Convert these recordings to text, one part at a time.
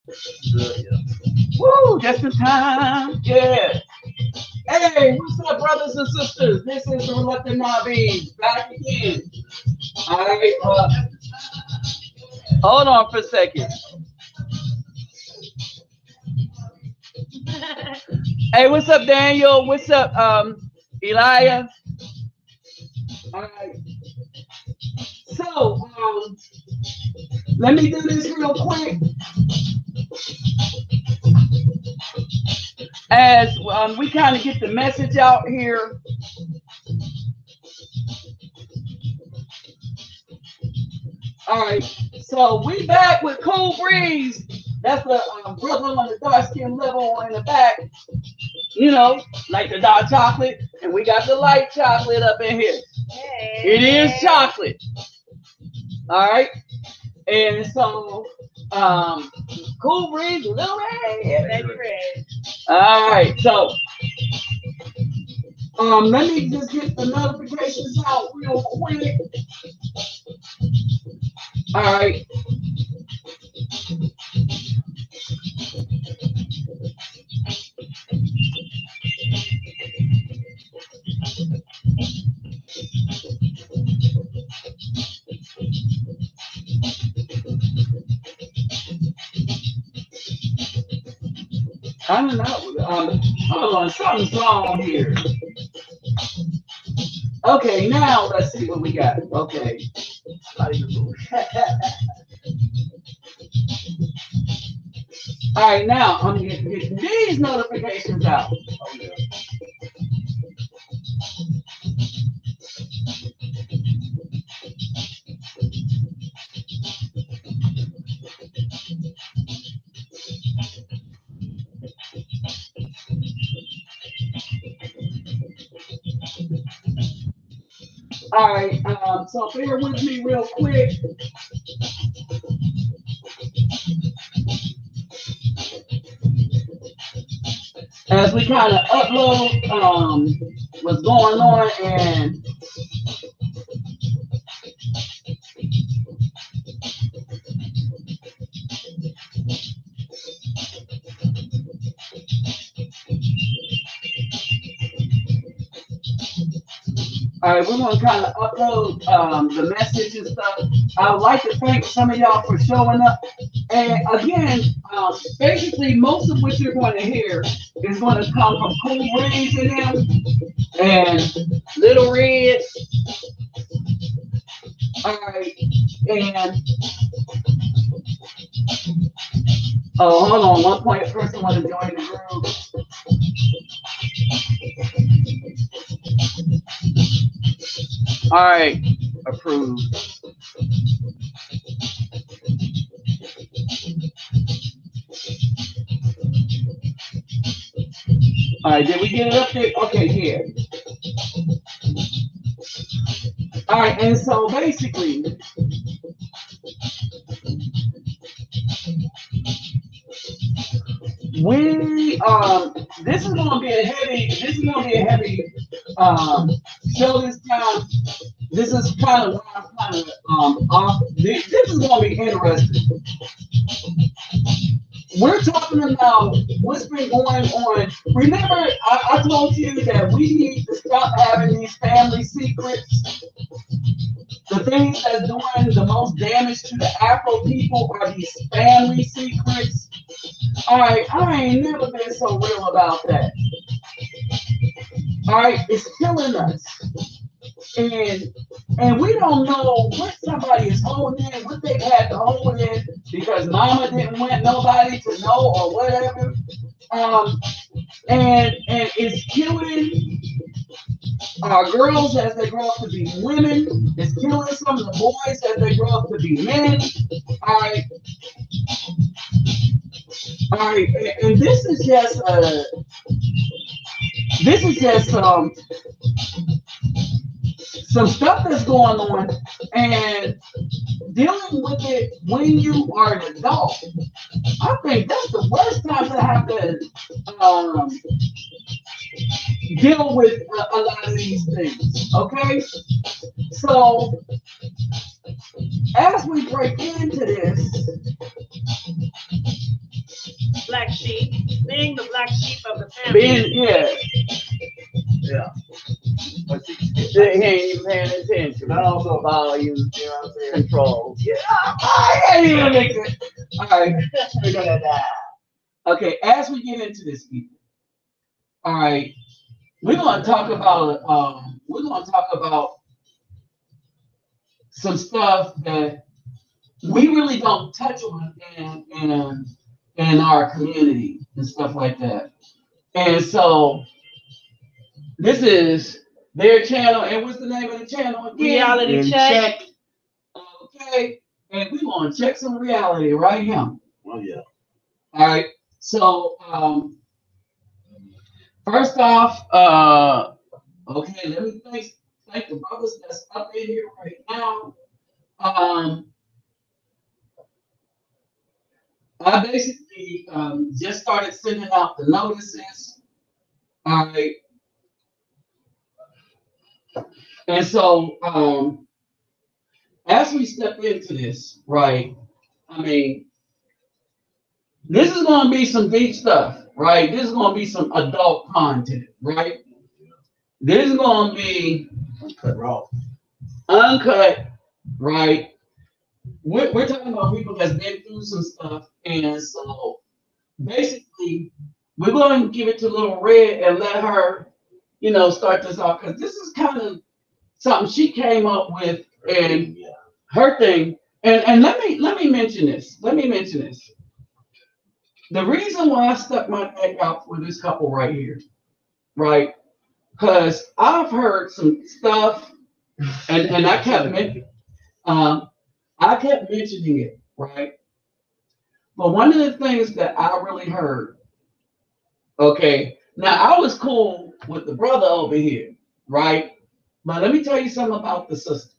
Good, yeah. Woo, just in time. Yeah. Hey, what's up, brothers and sisters? This is the Reluctant Nabi back again. All right. Hold on for a second. Hey, what's up, Daniel? What's up, Elijah? All right. So, let me do this real quick as we kind of get the message out here. All right, so we back with Cool Breeze. That's the brother on the dark skin level in the back. You know, like the dark chocolate, and we got the light chocolate up in here. It is chocolate. All right, and so Cool Breeze, Little Red. Baby Red. All right, so let me just get the notifications out real quick. All right. I don't know. Hold on, something's wrong here. Okay, now let's see what we got. Okay. All right, now I'm getting these notifications out. Oh, yeah. All right, so bear with me real quick. As we kind of upload what's going on, and all right, we're going to kind of upload the message and stuff. I would like to thank some of y'all for showing up. And again, basically, most of what you're going to hear is going to come from Cool Breeze and them and Little Red. All right, and oh, hold on, one point person want to join the group. All right, approved. All right, did we get it up there? Okay, yeah. All right, and so basically, we this is gonna be a heavy show this time. This is kind of why I'm kind of off. This is gonna be interesting. We're talking about what's been going on. Remember, I told you that we need to stop having these family secrets. The things that's doing the most damage to the Afro people are these family secrets. All right, I ain't never been so real about that. All right, it's killing us, and we don't know what somebody is holding in, what they've had to hold in because Mama didn't want nobody to know or whatever. Um, and it's killing our girls as they grow up to be women. It's killing some of the boys as they grow up to be men. All right, all right, and this is just some stuff that's going on, and dealing with it when you are an adult. I think that's the worst time to have to um, deal with a lot of these things. Okay, so as we break into this, black sheep, being the black sheep of the family. Yeah. But he ain't even paying attention. But also volume, you know what I'm saying? Control. Yeah, I ain't even making it. All right, we're gonna die. Okay, as we get into this, people. All right, we're gonna talk about some stuff that we really don't touch on in our community and stuff like that. And so this is their channel, and what's the name of the channel again? Reality Check. Okay, and we're gonna check some reality right here. Oh yeah. All right. So first off, okay, let me thank the brothers that's up in here right now. I basically just started sending out the notices. All right. And so as we step into this, right, I mean, this is going to be some deep stuff, right? This is going to be some adult content, right? This is going to be uncut, right? We're talking about people that's been through some stuff, and so basically, we're going to give it to Little Red and let her, start this off, because this is kind of something she came up with, and her thing. And let me mention this. The reason why I stuck my neck out for this couple right here, right? Because I've heard some stuff, and I kept mentioning it, right? But one of the things that I really heard, okay, now I was cool with the brother over here, right? But let me tell you something about the sister,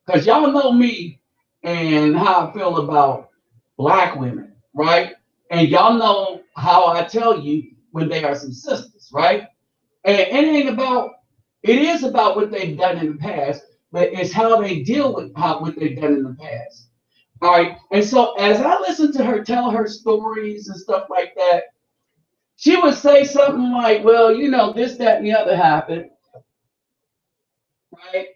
because y'all know me and how I feel about black women, right? And y'all know how I tell you when they are some sisters, right? And it is about what they've done in the past, but it's how they deal with what they've done in the past. All right. And so as I listened to her tell her stories and stuff like that, she would say something like, well, this, that, and the other happened. Right?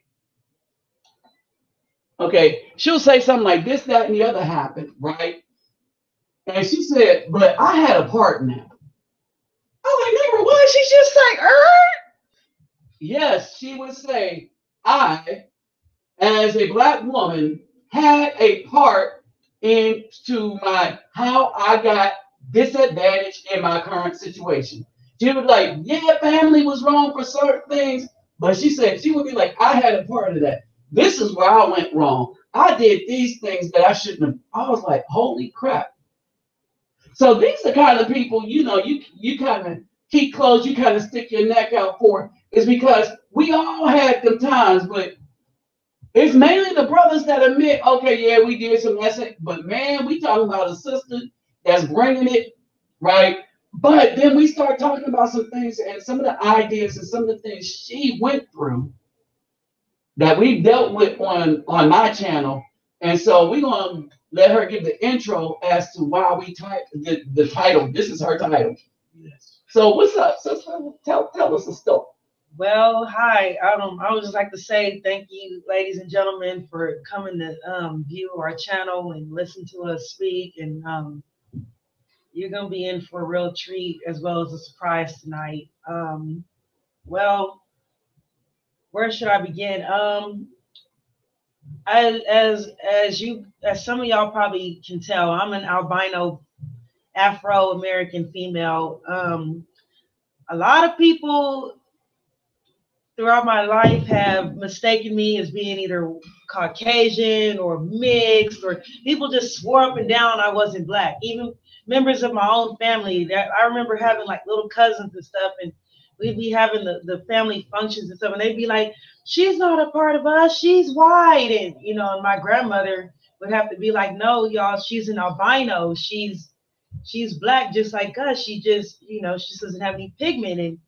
Okay. She'll say something like this, that, and the other happened, right? And she said, but I had a part in that. I'm like, number one, she just say, Yes, she would say, I, as a black woman, had a part into how I got disadvantaged in my current situation. She would be like, yeah, family was wrong for certain things, but she said she would be like, I had a part of that. This is where I went wrong. I did these things that I shouldn't have. I was like, holy crap. So these are kind of people, you kind of keep close, you kind of stick your neck out for, is because we all had them times, but it's mainly the brothers that admit, okay, yeah, we did some messing, but man, we talking about a sister that's bringing it, right? But then we start talking about some things and some of the ideas and some of the things she went through that we dealt with on my channel. And so we're going to let her give the intro as to why we typed the title. This is her title. Yes. So what's up, sister? Tell us a story. Well, hi. I would just like to say thank you, ladies and gentlemen, for coming to view our channel and listen to us speak. And you're going to be in for a real treat as well as a surprise tonight. Well, where should I begin? As some of y'all probably can tell, I'm an albino Afro-American female. A lot of people throughout my life have mistaken me as being either Caucasian or mixed, or people just swore up and down I wasn't black. Even members of my own family, that I remember having like little cousins and stuff, and we'd be having the family functions and stuff, and they'd be like, she's not a part of us, she's white. And and my grandmother would have to be like, no, y'all, she's an albino, she's black just like us, she just she just doesn't have any pigment. And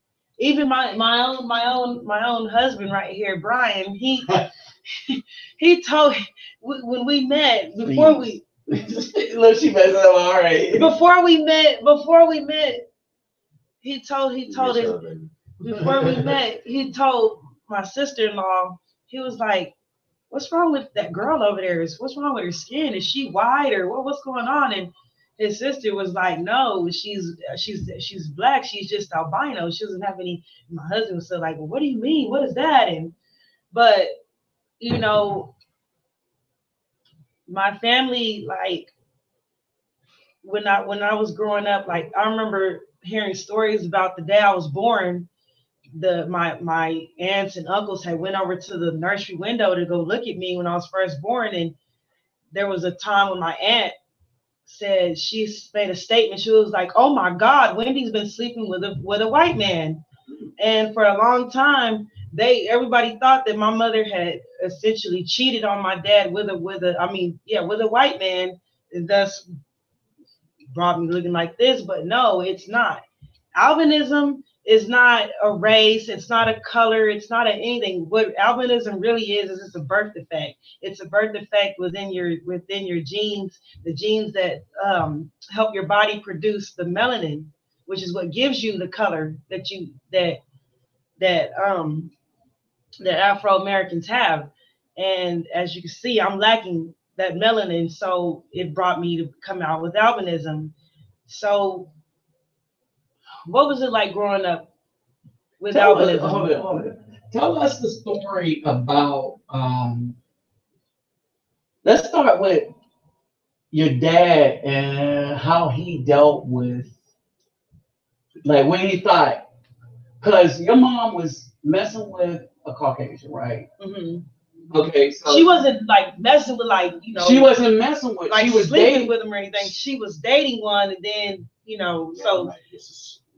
even my own husband right here, Brian, he told, when we met, before we Look, she messed up already. Before we met, he told his before we met, he told my sister-in-law, he was like, "What's wrong with that girl over there? What's wrong with her skin? Is she white or what's going on?" And his sister was like, "No, she's black. She's just albino. She doesn't have any." My husband was so like, "Well, what do you mean? What is that?" And but you know, my family, like when I was growing up, like I remember hearing stories about the day I was born. My aunts and uncles had went over to the nursery window to go look at me when I was first born, and there was a time when my aunt said she made a statement. She was like, "Oh my God, Wendy's been sleeping with a white man," and for a long time, everybody thought that my mother had essentially cheated on my dad with a white man, and thus brought me looking like this. But no, it's not. Albinism is not a race, it's not a color, it's not anything. What albinism really is it's a birth defect. It's a birth defect within your genes, the genes that help your body produce the melanin, which is what gives you the color that Afro Americans have. And as you can see, I'm lacking that melanin, so it brought me to come out with albinism. So what was it like growing up with albinism? Hold on. Tell us the story about. Let's start with your dad and how he dealt with, like when he thought, because your mom was messing with a Caucasian, right? Mm-hmm. Okay, so she wasn't like messing with She wasn't messing with. Like she was sleeping dating with him or anything. She was dating one, and then so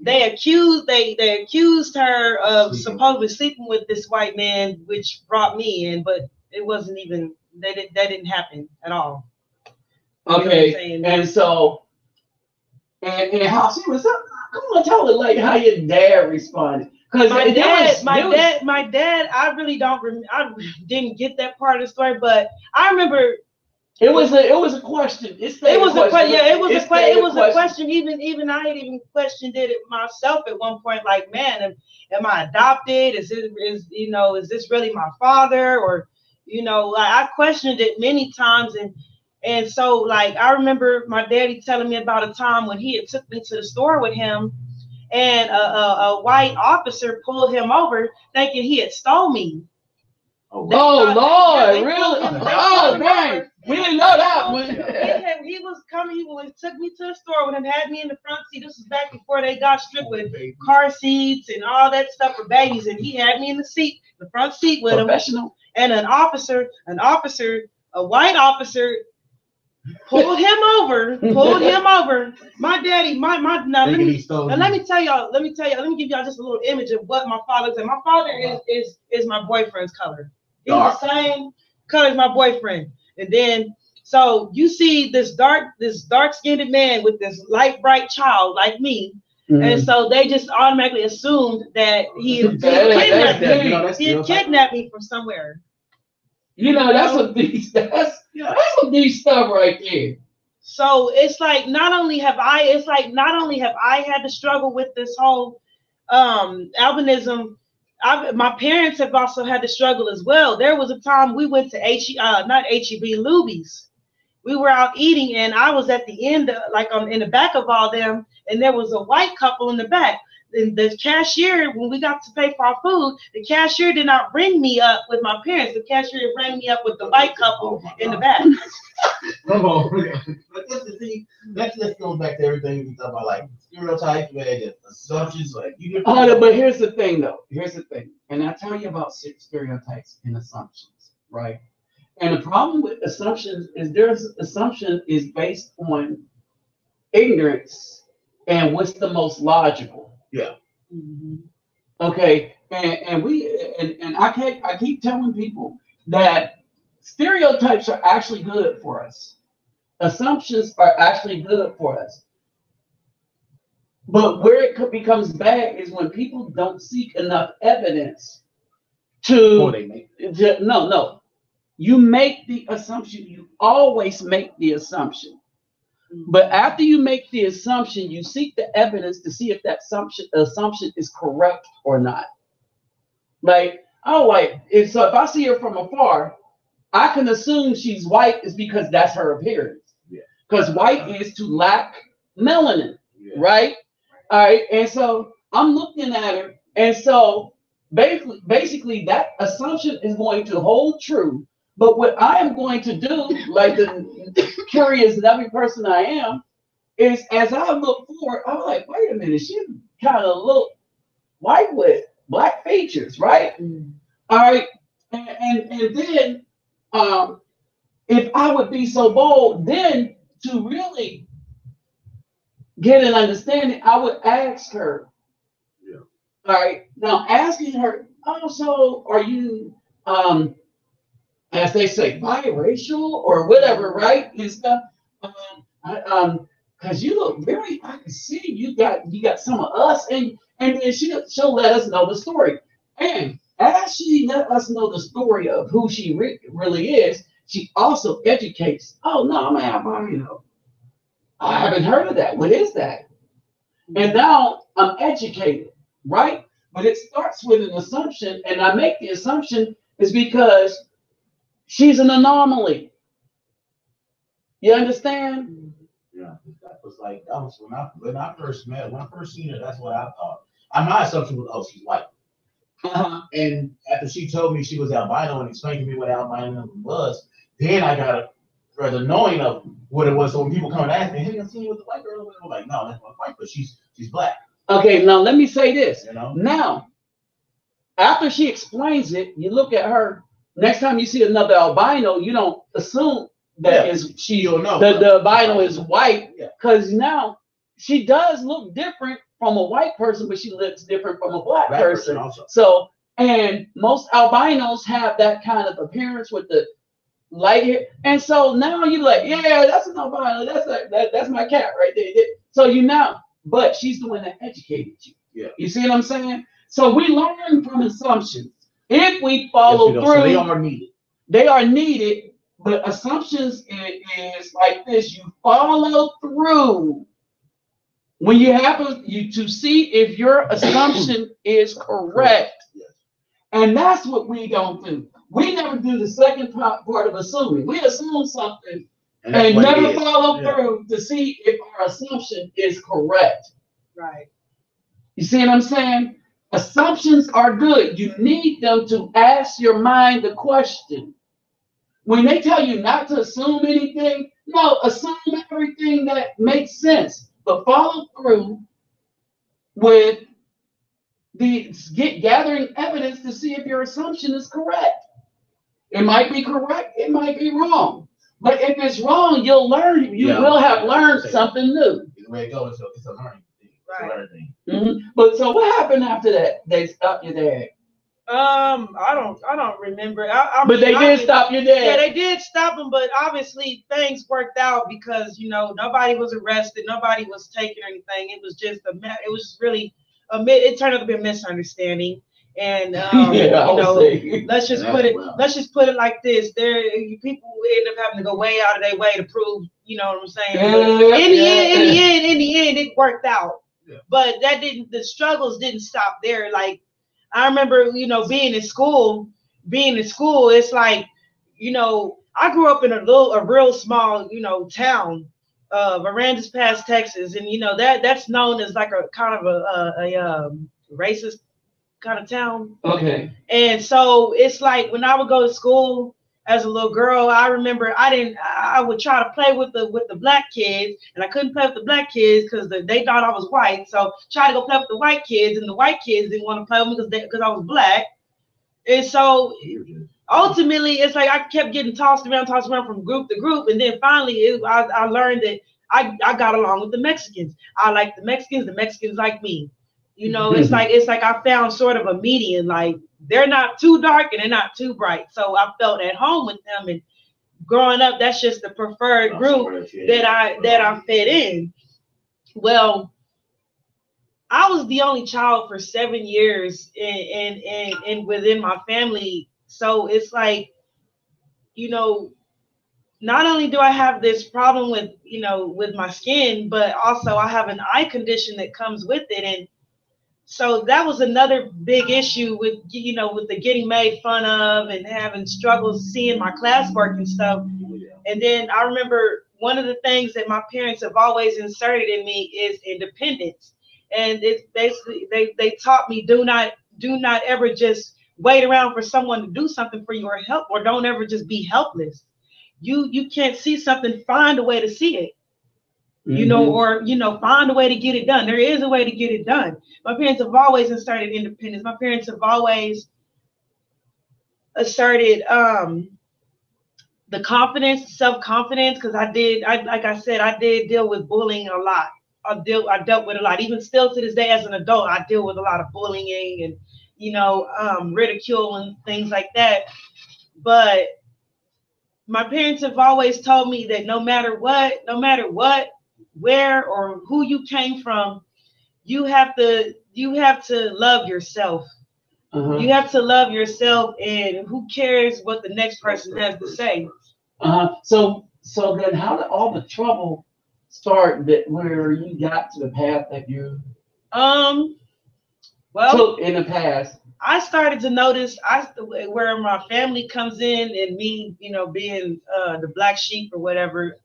they accused her of supposedly sleeping with this white man, which brought me in, but it wasn't even that didn't happen at all. Okay, and so and how she was. Come on, tell her like how your dad responded. Because my dad, I really don't. I didn't get that part of the story, but I remember it was a question. It was a question. Yeah, it was a question. Even I had even questioned it myself at one point. Like, man, am I adopted? Is this really my father? Or like I questioned it many times, and so like I remember my daddy telling me about a time when he had took me to the store with him. And a white officer pulled him over thinking he had stole me. Oh Lord, really? Oh dang, we didn't know that one. He was coming. He took me to the store with him, had me in the front seat. This was back before they got strict with car seats and all that stuff for babies. And he had me in the front seat with him. And an officer, a white officer, pulled him over. My daddy, now let me tell y'all. Let me give y'all just a little image of what my father said. My father is my boyfriend's color. He's the same color as my boyfriend. And then so you see this dark-skinned man with this light bright child like me. Mm-hmm. And so they just automatically assumed that he had kidnapped me from somewhere. That's some deep stuff right there. So it's like not only have I had to struggle with this whole albinism, my parents have also had to struggle as well. There was a time we went to Luby's. We were out eating, and I was at the end, in the back of all them, and there was a white couple in the back. And the cashier, when we got to pay for our food, the cashier did not bring me up with my parents. The cashier rang me up with the white couple in the back. Come on, but let's go back to everything we talk about, like stereotypes, assumptions, like you. But here's the thing, though. And I tell you about stereotypes and assumptions, right? And the problem with assumptions is assumption is based on ignorance and what's the most logical. Yeah. Mm-hmm. Okay, and I keep telling people that stereotypes are actually good for us. Assumptions are actually good for us. But where it becomes bad is when people don't seek enough evidence to no. you make the assumption. You always make the assumption. But after you make the assumption, you seek the evidence to see if that assumption is correct or not. Like, oh, like, if I see her from afar, I can assume she's white is because that's her appearance. Because white is to lack melanin, right? All right, and so I'm looking at her, and so basically that assumption is going to hold true. But what I am going to do, like the curious and every person I am, is as I look forward, I'm like, wait a minute, she kind of look white with black features, right? All right, and then if I would be so bold, then to really get an understanding, I would ask her. All right, now asking her, oh, so are you as they say, biracial or whatever, right? And stuff. Because you look very, I can see you got some of us, and then she'll let us know the story. And as she let us know the story of who she really is, she also educates. Oh no, I'm an albino. I haven't heard of that. What is that? And now I'm educated, right? But it starts with an assumption, and I make the assumption is because she's an anomaly. You understand? Yeah, that was when I first seen her, that's what I thought. My assumption was, oh, she's white. And after she told me she was albino and explained to me what albino was, then I got a further knowing of what it was. So when people come and ask me, hey, I seen you with the white girl, I'm like, no, that's not white, but she's black. Okay, now let me say this. You know? Now, after she explains it, you look at her. Next time you see another albino, you don't assume that is she. The albino is white, because now she does look different from a white person, but she looks different from a black person. Also. So, and most albinos have that kind of appearance with the light hair, and so now you're like, yeah, that's an albino. That's my cat right there. So you know, but she's the one that educated you. Yeah, you see what I'm saying? So we learn from assumptions. If we follow through, so they are needed. They are needed, but assumptions is like this: you follow through when you have to see if your assumption is correct, and that's what we don't do. We never do the second part of assuming. We assume something and never follow through to see if our assumption is correct. Right. You see what I'm saying? Assumptions are good. You need them to ask your mind the question. When they tell you not to assume anything, no, assume everything that makes sense, but follow through with gathering evidence to see if your assumption is correct. It might be correct, it might be wrong. But if it's wrong, you'll learn. You will have learned something new. The way it goes, it's a learning thing. Right. But so what happened after that? They stopped your dad. I don't remember. But they did stop your dad. Yeah, they did stop him, but obviously things worked out because nobody was arrested, nobody was taken or anything. It was just it was really it turned out to be a misunderstanding. And let's just put it like this: people end up having to go way out of their way to prove, you know what I'm saying? In the end, it worked out. Yeah. But the struggles didn't stop there. Like I remember, being in school, it's like, I grew up in a real small, town, Varandas Pass, Texas, and that's known as like a kind of a racist kind of town. Okay. And so it's like when I would go to school as a little girl, I remember I would try to play with the black kids, and I couldn't play with the black kids because they thought I was white. So try to go play with the white kids, and the white kids didn't want to play with me because I was black. And so ultimately, it's like I kept getting tossed around from group to group, and then finally I learned that I got along with the Mexicans. I like the Mexicans like me. It's like I found sort of a median, like they're not too dark and they're not too bright. So I felt at home with them, and growing up, that's just the preferred group that I fit in. Well, I was the only child for 7 years in within my family. So it's like you know, not only do I have this problem with, you know, with my skin, but also I have an eye condition that comes with it. And so that was another big issue with, you know, with the getting made fun of and having struggles seeing my classwork and stuff. And then I remember one of the things that my parents have always inserted in me is independence. And it's basically they taught me do not ever just wait around for someone to do something for you or help, or don't ever just be helpless. You can't see something, find a way to see it. You know, or, you know, find a way to get it done. There is a way to get it done. My parents have always inserted independence. My parents have always asserted the confidence, self-confidence, because like I said, I did deal with bullying a lot. I dealt with a lot. Even still to this day as an adult, I deal with a lot of bullying and, you know, ridicule and things like that. But my parents have always told me that no matter what, where or who you came from, you have to love yourself. You have to love yourself, and who cares what the next person has to say. So then how did all the trouble start that where you got to the path that you well took in the past? I started to notice where my family comes in, and me, you know, being the black sheep or whatever.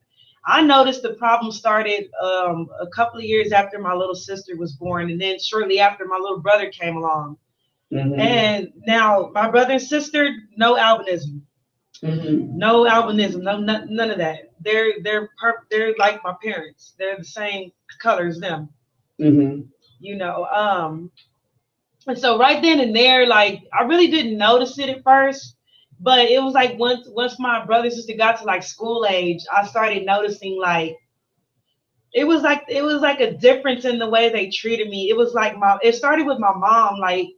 I noticed the problem started a couple of years after my little sister was born, and then shortly after my little brother came along. And now my brother and sister, no albinism, no albinism, none of that. They're like my parents. They're the same color as them. You know, and so right then and there, like, I really didn't notice it at first, but it was like once my brother and sister got to like school age, I started noticing like it was like a difference in the way they treated me. It was like it started with my mom, like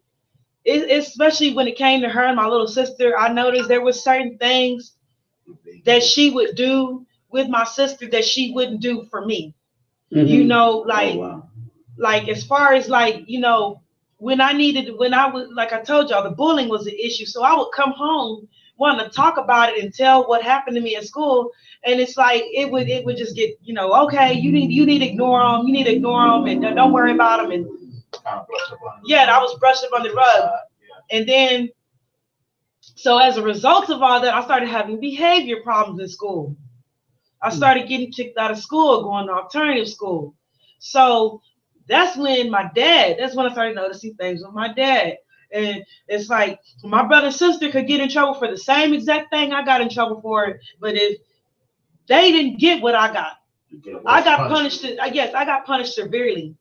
especially when it came to her and my little sister. I noticed there was certain things that she would do with my sister that she wouldn't do for me. You know, like like as far as like, you know, when I was, like I told y'all, the bullying was an issue. So I would come home wanting to talk about it and tell what happened to me at school. And it's like, it would just get, you know, okay, you need to ignore them and don't worry about them. And yeah, I was brushed up on the rug. And then, so as a result of all that, I started having behavior problems in school. I started getting kicked out of school, going to alternative school. So that's when I started noticing things with my dad. And it's like my brother and sister could get in trouble for the same exact thing I got in trouble for. But if they didn't get what I got, I got punished. I guess I got punished severely.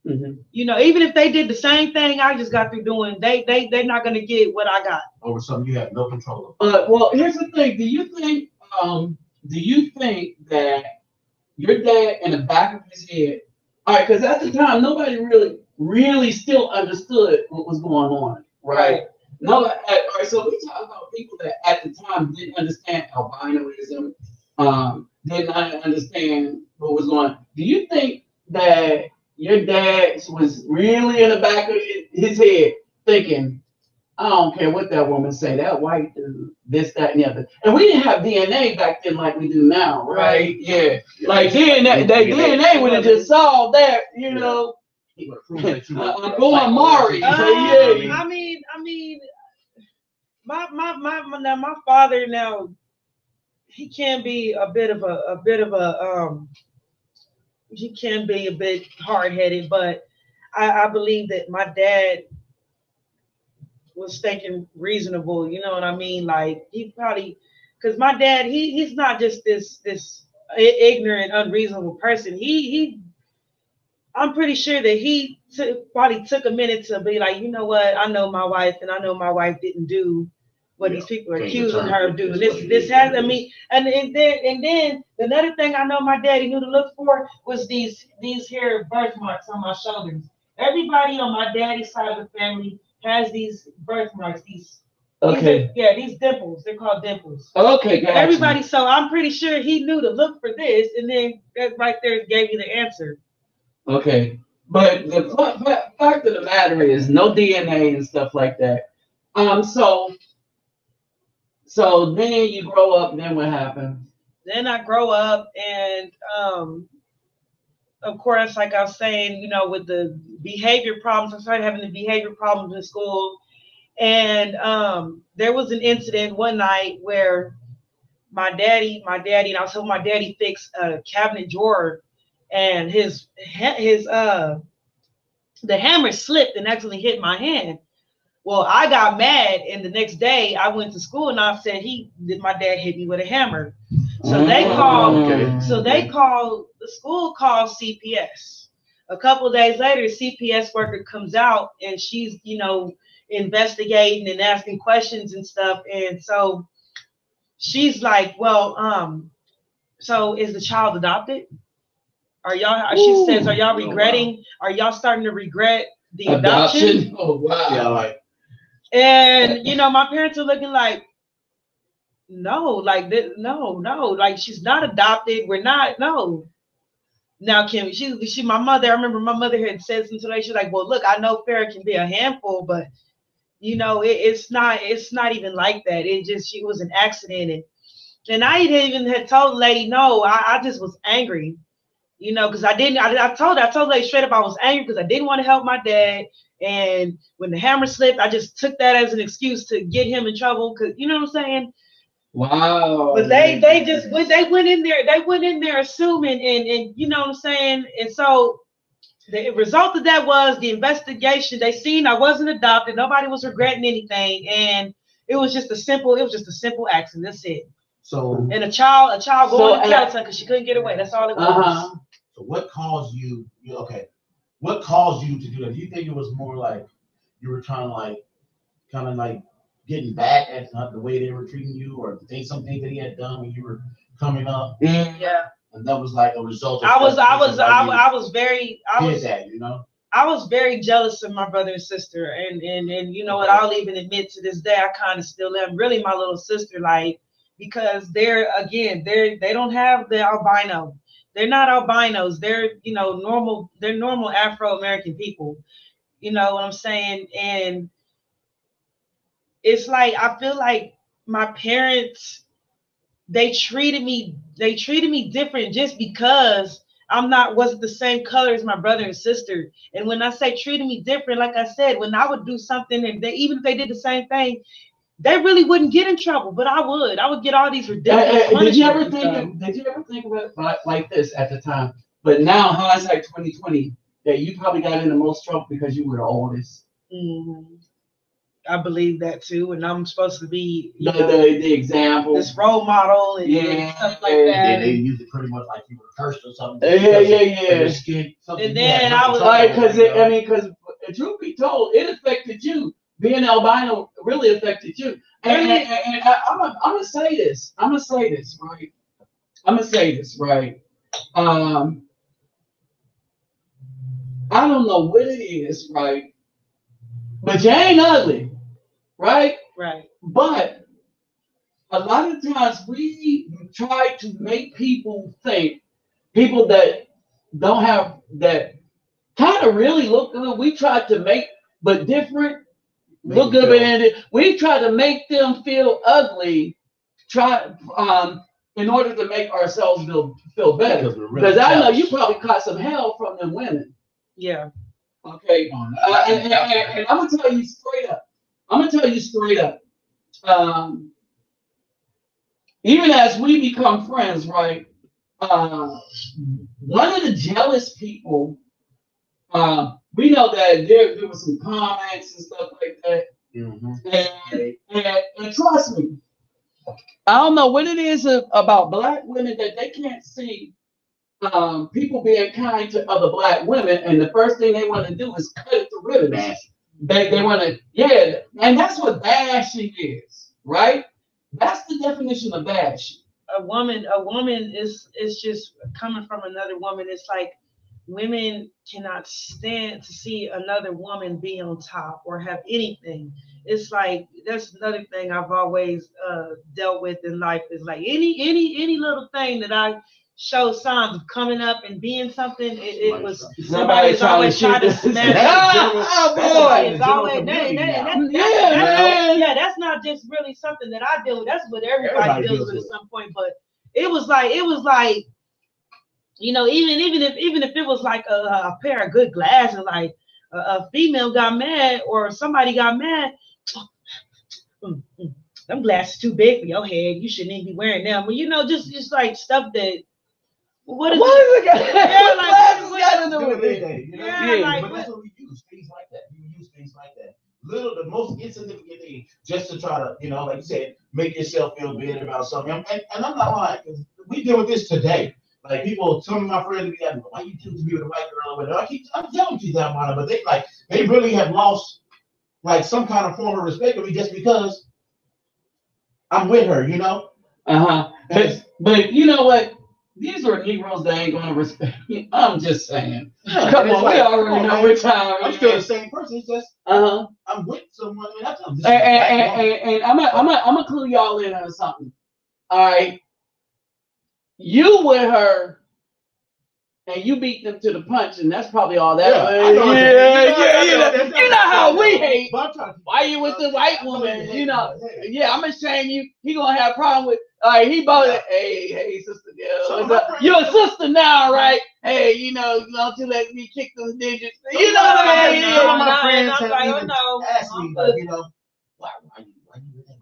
You know, even if they did the same thing I just got through doing, they're not going to get what I got. Over something you have no control of. Well, here's the thing. Do you think that your dad in the back of his head, all right, because at the time nobody really still understood what was going on, right? No, all right, so we talk about people that at the time didn't understand albinoism, did not understand what was going on. Do you think that your dad was really in the back of his head thinking, I don't care what that woman say, that white dude, this, that, and the other. And we didn't have DNA back then like we do now, right? Yeah. Like DNA would have just solved that, you know. I'm going Maury. I mean, my father now, he can be a bit hard-headed, but I believe that my dad was thinking reasonable, you know what I mean? Like, he probably, because my dad, he's not just this ignorant, unreasonable person. I'm pretty sure that he probably took a minute to be like, you know what? I know my wife, and I know my wife didn't do what these people are accusing her of doing. This has, I mean, and then another thing I know my daddy knew to look for was these here birthmarks on my shoulders. Everybody on my daddy's side of the family has these birthmarks, these dimples. They're called dimples. Okay, gotcha. Everybody, so I'm pretty sure he knew to look for this, and then that right there gave you the answer. Okay, but the fact of the matter is no DNA and stuff like that. So So then you grow up, and then what happened? Then I grow up, and of course, like I was saying, with the behavior problems, I started having the behavior problems in school. And there was an incident one night where and I was helping my daddy fix a cabinet drawer, and the hammer slipped and actually hit my hand. Well, I got mad, and the next day I went to school and I said my dad hit me with a hammer. So they called the school called CPS. A couple of days later, CPS worker comes out and she's investigating and asking questions and stuff. And so she's like, "Well, so is the child adopted? Are y'all?" She says, "Are y'all regretting? Are y'all starting to regret the adoption?" Oh wow! Yeah, like. And my parents are looking like, no, like this, no, like she's not adopted. We're not, no. Now, Kim, my mother. I remember my mother had said something today. She's like, "Well, look, I know Farrah can be a handful, but it's not even like that. She was an accident." And I even had told the lady, no, I just was angry, because I told the lady straight up I was angry because I didn't want to help my dad. And when the hammer slipped, I just took that as an excuse to get him in trouble, because you know what I'm saying. Wow. But they went in there assuming, and you know what I'm saying. And so the result of that was the investigation. They seen I wasn't adopted. Nobody was regretting anything, and it was just a simple accident. That's it. So and a child going to California because she couldn't get away. That's all it was. So what caused you? Okay, what caused you to do that? Do you think it was more like you were trying to kind of getting back at the way they were treating you, or something that he had done when you were coming up? Yeah. And that was like a result of I was very jealous of my brother and sister, and you know what, I'll even admit to this day I kind of still am. Really, my little sister, because they don't have the albino. They're not albinos. They're normal. They're normal Afro-American people. You know what I'm saying? And it's like I feel like my parents, they treated me different just because wasn't the same color as my brother and sister. And when I say treated me different, like I said, when I would do something and even if they did the same thing, they really wouldn't get in trouble, but I would get all these ridiculous punishments. Did you ever think of it like this at the time? But now hindsight 2020, that you probably got in the most trouble because you were the oldest. Mm-hmm. I believe that too, and I'm supposed to be the example, this role model, and stuff like that. Yeah, they used it pretty much like you were cursed or something. Yeah. And then I was because truth be told, it affected you. Being albino really affected you. And I'm gonna say this. Right. I don't know what it is, right? But you ain't ugly, right? Right. But a lot of times we try to make people that don't have that kind of really look good. We try to make, but different, look good, and we try to make them feel ugly. In order to make ourselves feel better. Because I know you probably caught some hell from them women. Yeah. Okay. And I'm gonna tell you straight up. Even as we become friends, right? One of the jealous people, we know that there was some comments and stuff like that. Mm-hmm. And trust me, I don't know what it is about Black women that they can't see people being kind to other Black women, and the first thing they want to do is cut it to ribbons. They want to, and that's what bashing is, right? That's the definition of bashing. A woman is just coming from another woman. It's like women cannot stand to see another woman be on top or have anything. It's like that's another thing I've always dealt with in life, is like any little thing that I show signs of coming up and being something, it was Somebody somebody is always trying to smash it. Oh It's always that's not just really something that I deal with. That's what everybody deals with at some point. But it was like, you know, even if it was like a pair of good glasses, like a female got mad or somebody got mad. Them glasses too big for your head. You shouldn't even be wearing them. But you know, just like stuff that. What is it? Yeah, like what got to do with it? Yeah, like but that's what we use. Things like that. We use things like that. The most insignificant thing, just to try to, you know, like you said, make yourself feel good about something. And I'm not lying, because we deal with this today. Like people, some of my friends be like, "Why you choose to be with a white girl?" I'm telling you that, man, but they really have lost like some kind of form of respect for me just because I'm with her, you know. But you know what? These are Negroes that ain't gonna respect me. I'm just saying. Yeah, come on, we already know which time. I'm still the same person. It's just I'm with someone. And I'm gonna clue y'all in on something. All right, you with her. And you beat them to the punch, and that's probably all that. You know how we hate. Why you with the white woman? You know, I'm gonna shame you. He gonna have a problem with. All right, he both. Hey, sister, you're a sister now, right? Hey, you know, don't you let me kick those digits. You know what I mean? Some of my friends have even asked me, like, you know, why you with that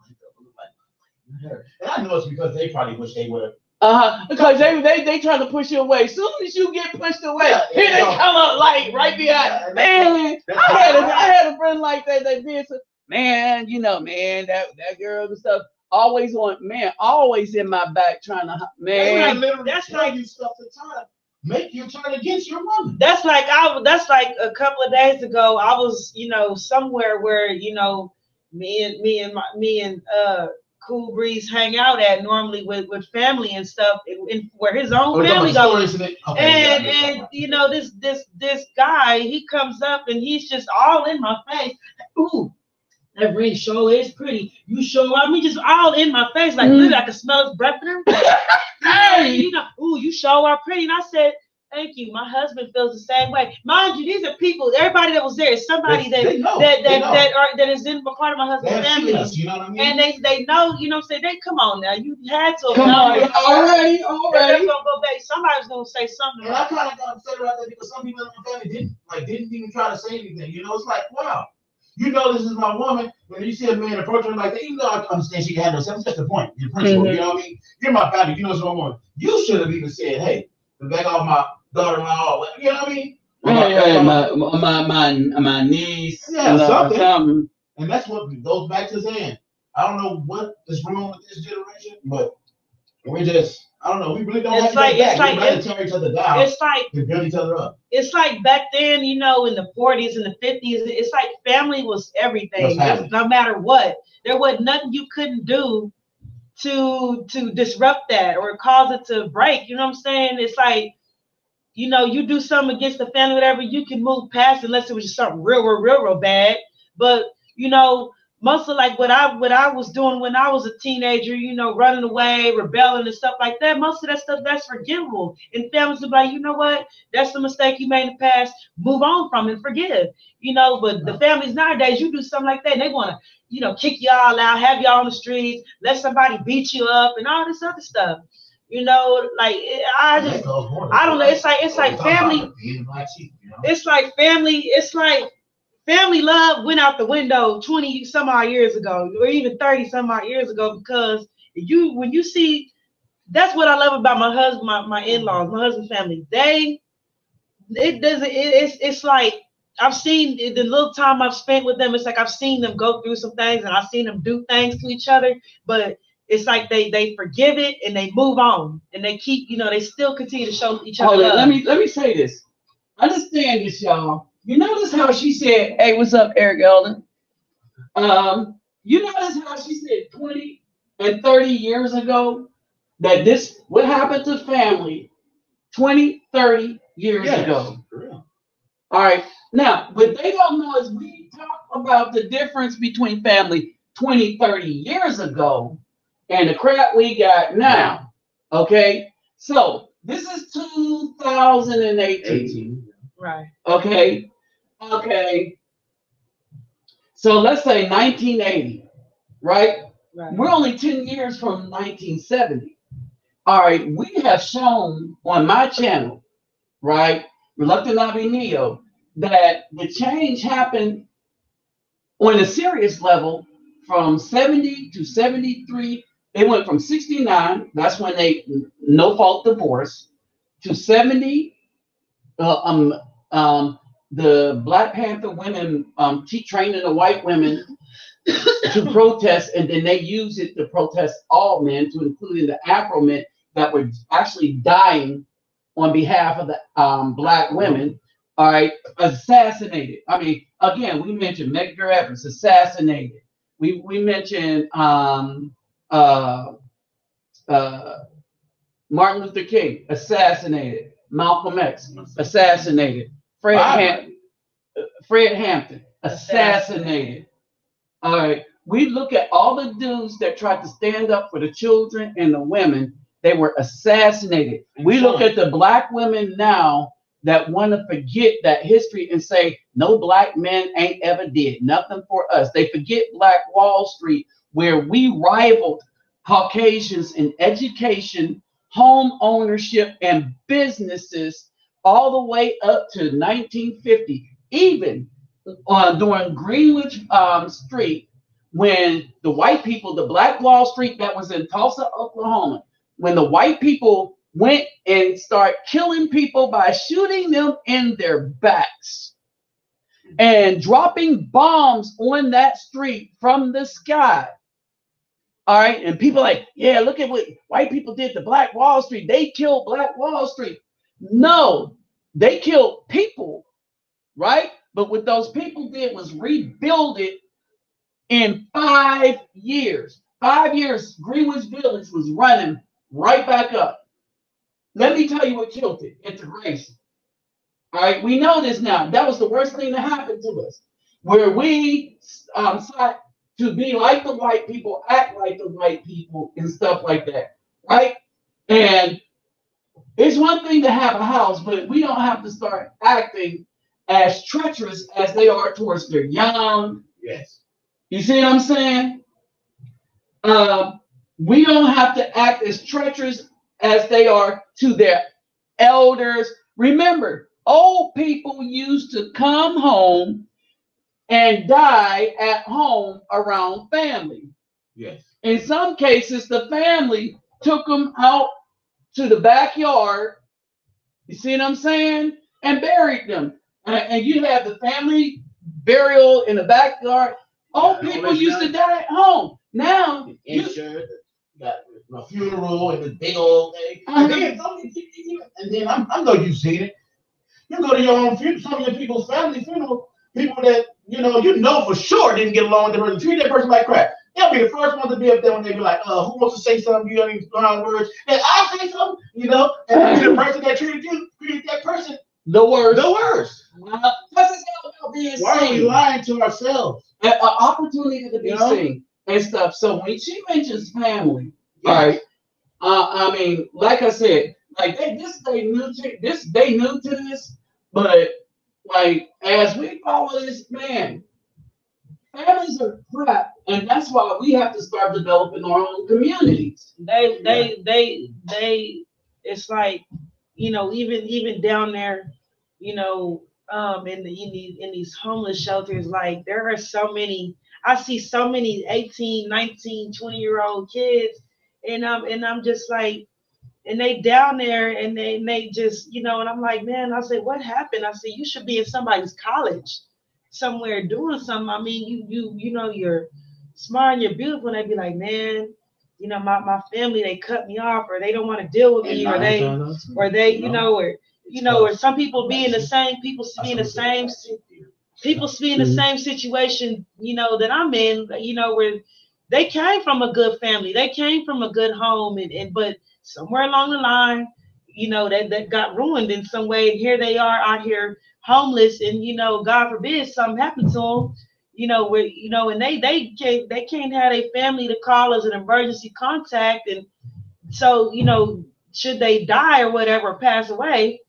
white girl? And I know it's because they probably wish they would have. Because they try to push you away. As soon as you get pushed away, here they come up like right behind. Man, I had a friend like that did so. Man, you know, man, that girl and stuff always always in my back trying to that's like you stuff to try to make you turn against your woman. That's like a couple of days ago. I was, you know, somewhere where, you know, me and Cool Breeze hang out at normally with family and stuff, where his own family goes. And you know, this guy, he comes up and he's just all in my face. Ooh, that ring sure is pretty. You sure? I mean, just all in my face, like literally, I can smell his breath in him. Hey, you know, ooh, you sure are pretty. And I said, thank you. My husband feels the same way. Mind you, these are people. Everybody that was there is somebody that is in a part of my husband's family. Us, you know what I mean? And they know, you know what I'm saying? They come on now. You had to. Come on, all right. They're gonna go back. Somebody's gonna say something. And I kind of got upset about that because some people in my family didn't even try to say anything. You know, it's like, wow. You know, this is my woman. When you see a man approach her like that, even though I understand she can handle herself, it's just the point, your principle. You know what I mean? You're my family. You know what's going on. You should have even said, "Hey, back off my daughter-in-law." You know what I mean? My niece. Yeah, something. And that's what goes back to saying. I don't know what is wrong with this generation, but we're just. I don't know. We really don't have to tear each other down. It's like to build each other up. It's like back then, you know, in the 40s and the 50s. It's like family was everything. No matter what, there was nothing you couldn't do to disrupt that or cause it to break. You know what I'm saying? It's like, you know, you do something against the family, whatever, you can move past it unless it was just something real bad. But you know, most of like what I was doing when I was a teenager, you know, running away, rebelling and stuff like that, most of that stuff, that's forgivable. And families will be like, you know what, that's the mistake you made in the past, move on from it, forgive. You know, but the families nowadays, you do something like that and they want to, you know, kick y'all out, have y'all on the streets, let somebody beat you up and all this other stuff. You know, like I don't know. It's like family. It's like family. It's like family love went out the window 20 some odd years ago, or even 30 some odd years ago, because when you see, that's what I love about my husband, my in-laws, my husband's family. It's like I've seen the little time I've spent with them. It's like I've seen them go through some things and I've seen them do things to each other, but it's like they forgive it and they move on and they keep, you know, they still continue to show each other love. Let me say this. Understand this, y'all. You notice how she said, "Hey, what's up, Eric Eldon?" You notice how she said 20 and 30 years ago that this what happened to family 20, 30 years ago. All right. Now, what they don't know is we talk about the difference between family 20, 30 years ago and the crap we got now. Okay? So This is 2018. Right. Okay. Okay. So let's say 1980, right? Right. We're only 10 years from 1970. All right. We have shown on my channel, right? Reluctant Nabi Neo, that the change happened on a serious level from 70 to 73. It went from 69, that's when they no fault divorce, to 70. Uh, um, the Black Panther women keep training the white women to protest, and then they use it to protest all men, to including the Afro men that were actually dying on behalf of the Black women. All right, assassinated. I mean, again, we mentioned Medgar Evers assassinated. We mentioned uh, uh, Martin Luther King assassinated. Malcolm X assassinated. Fred Hampton assassinated. All right. We look at all the dudes that tried to stand up for the children and the women. They were assassinated. We look at the Black women now that want to forget that history and say, no Black men ain't ever did nothing for us. They forget Black Wall Street, where we rivaled Caucasians in education, home ownership, and businesses all the way up to 1950. Even during Greenwich Street, when the white people, the Black Wall Street that was in Tulsa, Oklahoma, when the white people went and start killing people by shooting them in their backs and dropping bombs on that street from the sky. All right, and people like, yeah, look at what white people did to Black Wall Street. They killed Black Wall Street. No, they killed people, right? But what those people did was rebuild it in 5 years. 5 years, Greenwich Village was running right back up. Let me tell you what killed it: integration. All right, we know this now. That was the worst thing that happened to us, where we sought to be like the white people, act like the white people, and stuff like that, right? And it's one thing to have a house, but we don't have to start acting as treacherous as they are towards their young. Yes. You see what I'm saying? We don't have to act as treacherous as they are to their elders. Remember, old people used to come home and die at home around family. Yes. In some cases, the family took them out to the backyard. You see what I'm saying? And buried them. And you have the family burial in the backyard. Old people used to die at home. Now, insured, got a funeral and the big old thing. And then I know you've seen it. You go to your own funeral, some of your people's family funeral, people that you know for sure didn't get along with the person, treat that person like crap. They'll be the first one to be up there when they be like, who wants to say something? You don't even know words. And I'll say something, and the person that treated that person the worst. The worst. Why are we lying to ourselves? An opportunity to be seen and stuff. So when she mentions family, right? I mean, like I said, like they new to this, but like as we follow this man, families are crap, and that's why we have to start developing our own communities. It's like, even down there, in these homeless shelters, like there are so many. I see so many 18, 19, 20-year-old kids, and I'm just like, and they down there, and they just, and I'm like, man, I say, what happened? I say, you should be in somebody's college somewhere doing something. I mean, you're smart and you're beautiful, and they be like, man, my family, they cut me off, or they don't want to deal with me, or or some people be in the same situation, that I'm in, where they came from a good family, they came from a good home, and but somewhere along the line, that got ruined in some way, and here they are out here homeless, and God forbid something happened to them, and they can't have a family to call as an emergency contact, and so should they die or whatever, pass away,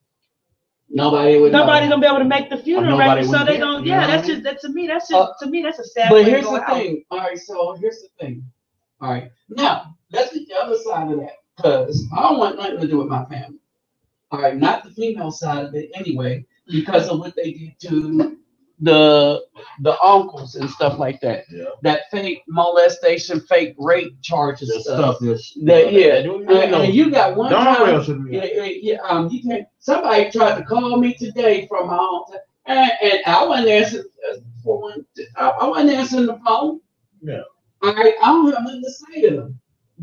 Nobody's gonna be able to make the funeral record. So they gonna, yeah, that's mean? just that to me that's a sad But way here's to go the out. thing. All right, so here's the thing. All right, now let's get the other side of that, because I don't want nothing to do with my family. All right, not the female side of it anyway, because of what they did to the uncles and stuff like that. Yeah. That fake molestation, fake rape charges The stuff. That, And you got one time. Yeah. You can't. Somebody tried to call me today from my own time, and I wasn't answering for one. I wasn't answering the phone. Yeah. All right, I don't have nothing to say to them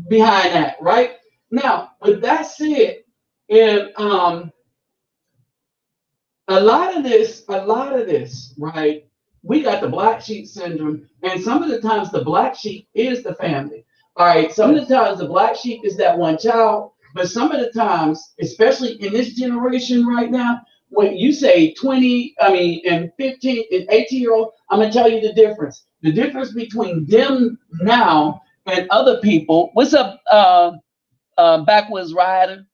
behind that, right? Now, with that said, and a lot of this, right? We got the black sheep syndrome, and some of the times the black sheep is the family. All right, some of the times the black sheep is that one child, but some of the times, especially in this generation right now, when you say 20, and 15 and 18-year-old, I'm gonna tell you the difference. The difference between them now and other people. What's up, backwoods rider?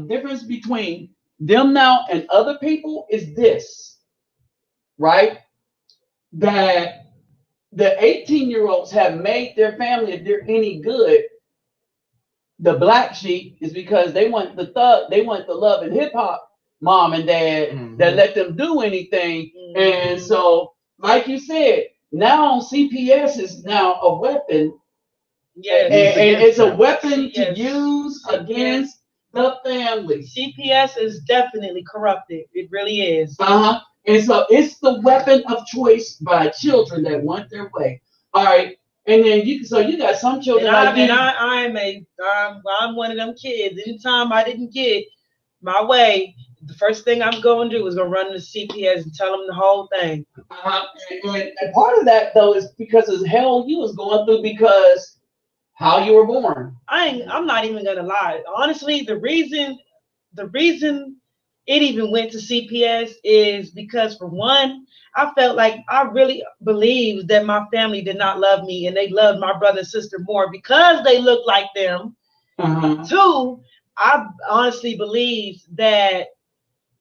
Difference between them now and other people is this, right? That the 18-year-olds have made their family, if they're any good, the black sheep is because they want the love and hip hop mom and dad that let them do anything. And so, like you said, now CPS is now a weapon. Yeah, and it's a weapon to use against the family. CPS is definitely corrupted. It really is. And so it's the weapon of choice by children that want their way. All right. And then you got some children I'm one of them kids. Anytime I didn't get my way, the first thing I'm going to do is going to run to CPS and tell them the whole thing. And part of that though is because of hell you was going through because how you were born. I'm not even gonna lie. Honestly, the reason it even went to CPS is because, for one, I felt like I really believed that my family did not love me and they loved my brother and sister more because they looked like them. Two, I honestly believed that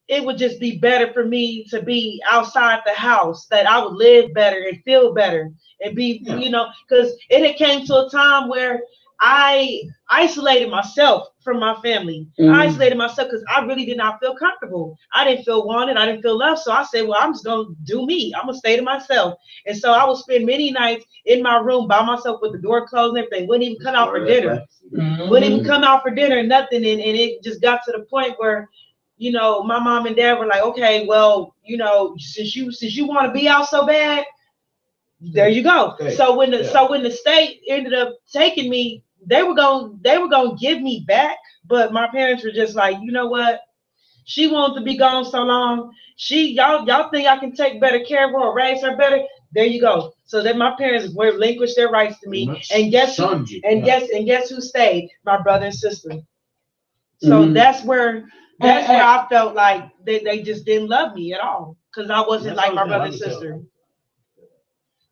it would just be better for me to be outside the house, that I would live better and feel better and be, because it had came to a time where I isolated myself from my family. I isolated myself because I really did not feel comfortable. I didn't feel wanted. I didn't feel loved. So I said, well, I'm just going to do me. I'm going to stay to myself. And so I would spend many nights in my room by myself with the door closed and everything. Wouldn't even come out for dinner. Wouldn't even come out for dinner, nothing. And it just got to the point where, my mom and dad were like, okay, well, since you want to be out so bad, there you go. Okay. So when the state ended up taking me, they were gonna give me back, but my parents were just like, you know what? She wanted to be gone so long. Y'all think I can take better care of her or raise her better? There you go. So then my parents relinquished their rights to me, and guess who stayed? My brother and sister. So that's where I felt like they just didn't love me at all because I wasn't like my brother and sister.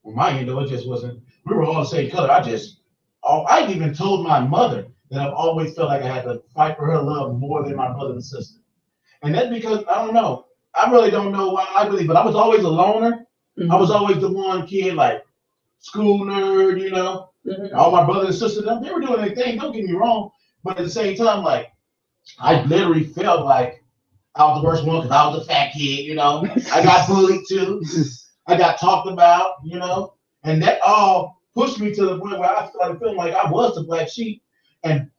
Well, mine, it just wasn't. We were all the same color. I even told my mother that I've always felt like I had to fight for her love more than my brother and sister. And that's because, I don't know. I really don't know why but I was always a loner. I was always the one kid, like, school nerd, All my brothers and sisters, they were doing their thing, don't get me wrong. But at the same time, like, I literally felt like I was the worst one because I was a fat kid, I got bullied too. I got talked about, and that all pushed me to the point where I started feeling like I was the black sheep. And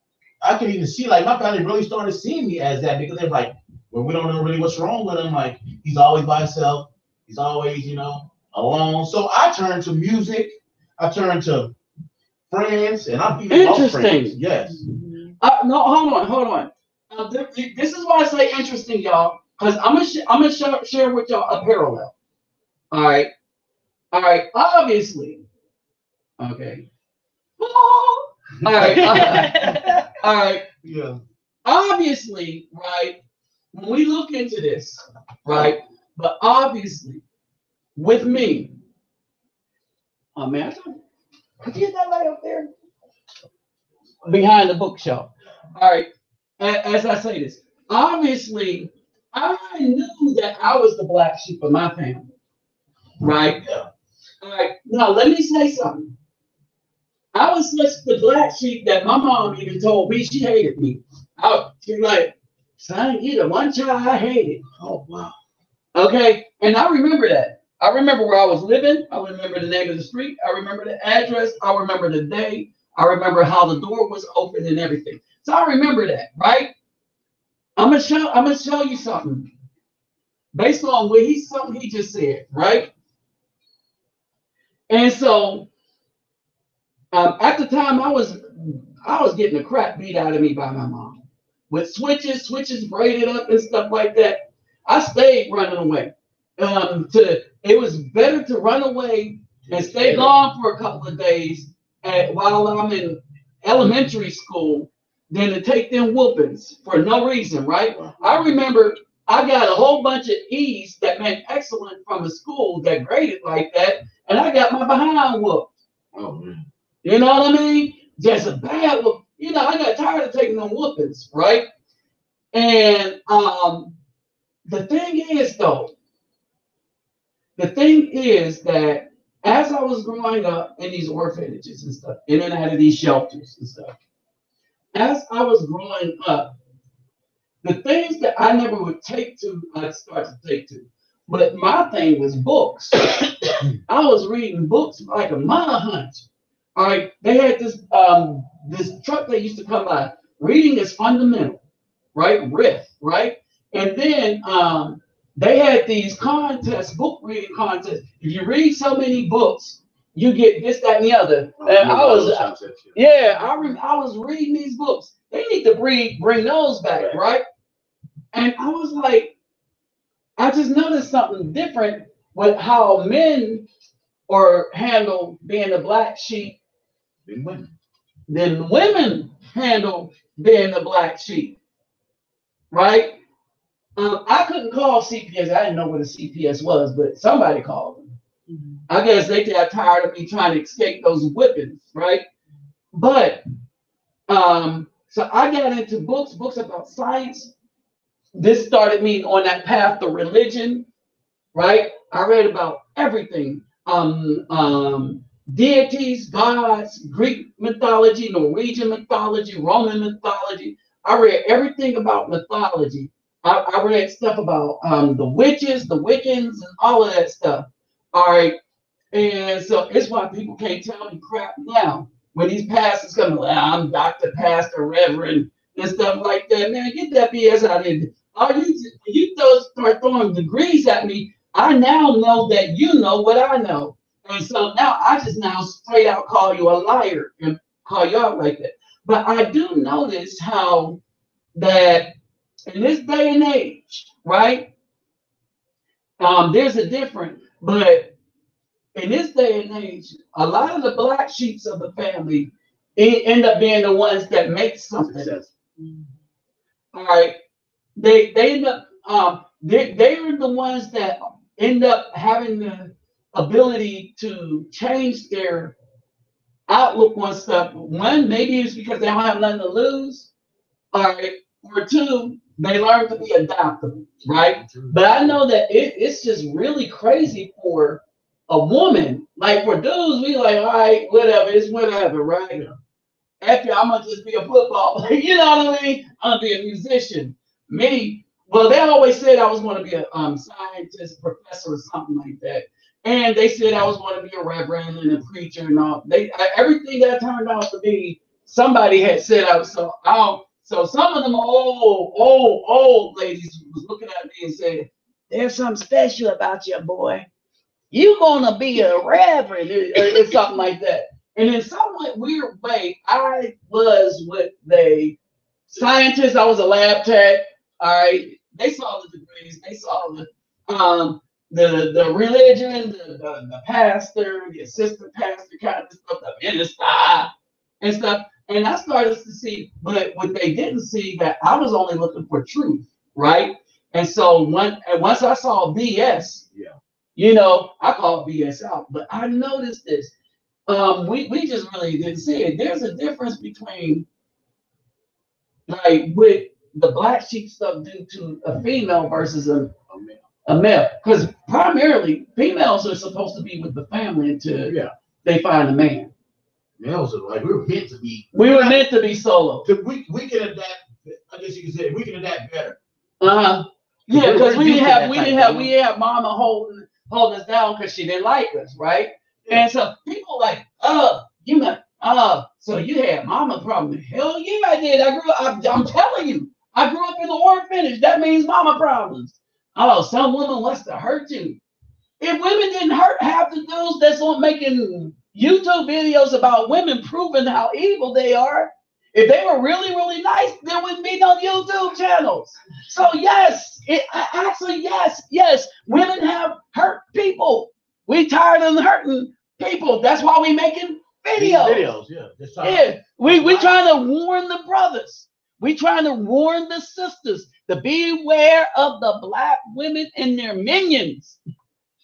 I could even see, like, my family really started seeing me as that because they're like, well, we don't know really what's wrong with him. Like, he's always by himself. He's always, alone. So I turned to music. I turned to friends, and I'm even lost friends. Yes. No, hold on. This is why I say interesting, y'all, because I'm gonna share with y'all a parallel. All right. Obviously. Okay. All right. All right. Yeah. Obviously, right. When we look into this, right. But obviously, with me, oh man, I get that light up there behind the bookshelf. All right. as I say this, obviously, I knew that I was the black sheep of my family, right? Yeah. All right. Now, let me say something. I was such the black sheep that my mom even told me she hated me. She's like, son, you the one child I hated. Oh wow. Okay. And I remember that. I remember where I was living. I remember the name of the street. I remember the address. I remember the day. I remember how the door was open and everything. So I remember that, right? I'm gonna show you something based on something he just said, right? And so at the time I was getting the crap beat out of me by my mom with switches braided up and stuff like that. I stayed running away. It was better to run away and stay gone for a couple of days while I'm in elementary school than to take them whoopings for no reason, right? I remember I got a whole bunch of E's that meant excellent from a school that graded like that, and I got my behind whooped. Oh man. You know what I mean? Just a bad whoop. You know, I got tired of taking them whoopings, right? And the thing is, though, the thing is that as I was growing up in these orphanages and stuff, in and out of these shelters and stuff, as I was growing up, the things that I never would take to, I'd start to take to. But my thing was books. I was reading books like a mile hunt. All right, they had this truck that used to come by. Reading is fundamental, right? Riff, right? And then they had these contests, book reading contests. If you read so many books, you get this, that, and the other. And I was reading these books. They need to bring those back, right? And I was like, I just noticed something different with how men or handle being a black sheep than women handle being the black sheep, right? I couldn't call CPS. I didn't know what a CPS was, but somebody called them. Mm-hmm. I guess they got tired of me trying to escape those whippings, right? But so I got into books about science. This started me on that path to religion, right? I read about everything. Deities, gods, Greek mythology, Norwegian mythology, Roman mythology. I read everything about mythology. I read stuff about the witches, the Wiccans, and all of that stuff. All right. And so it's why people can't tell me crap now. When these pastors come, well, I'm Dr. Pastor, Reverend, and stuff like that. Man, get that BS out of here. You start throwing degrees at me, I now know that you know what I know. And so now I just now straight out call you a liar and call you out like that. But I do notice how that in this day and age, right? There's a difference, but in this day and age, a lot of the black sheeps of the family end up being the ones that make something. All right, they end up they're the ones that end up having the ability to change their outlook on stuff. One, maybe it's because they don't have nothing to lose. All right, or two, they learn to be adaptable, right? But I know that it's just really crazy for a woman. Like for dudes, we like, all right, whatever, it's whatever, right? After I'm gonna just be a football player, you know what I mean? I'm gonna be a musician. Me, well, they always said I was gonna be a scientist, professor, or something like that. And they said I was going to be a reverend and a preacher and all. Everything that turned out to be, somebody had said I was so. So some of them old ladies was looking at me and said, "There's something special about you, boy. You gonna be a reverend or something like that." And in some weird way, I was with the scientists. I was a lab tech. All right, they saw the degrees. They saw the religion, the pastor, the assistant pastor kind of stuff, the minister and stuff. And I started to see, but what they didn't see that I was only looking for truth, right? And so once I saw BS, you know, I called BS out. But I noticed this. We just really didn't see it. There's a difference between like with the black sheep stuff due to a female versus a male. Because primarily females are supposed to be with the family until they find a man. Males are like we were meant to be. We were meant to be solo. We can adapt. I guess you could say we can adapt better. Yeah, because we didn't have mama holding us down because she didn't like us, right? Yeah. And so people like, so you had mama problems. Hell yeah, I did. I'm telling you, I grew up in the orphanage. That means mama problems. Oh, some woman wants to hurt you. If women didn't hurt half the dudes that's on making YouTube videos about women proving how evil they are, if they were really, really nice, there wouldn't be no YouTube channels. So yes, yes, women have hurt people. We tired of hurting people. That's why we making videos. Yeah. We trying to warn the brothers. We trying to warn the sisters to beware of the black women and their minions.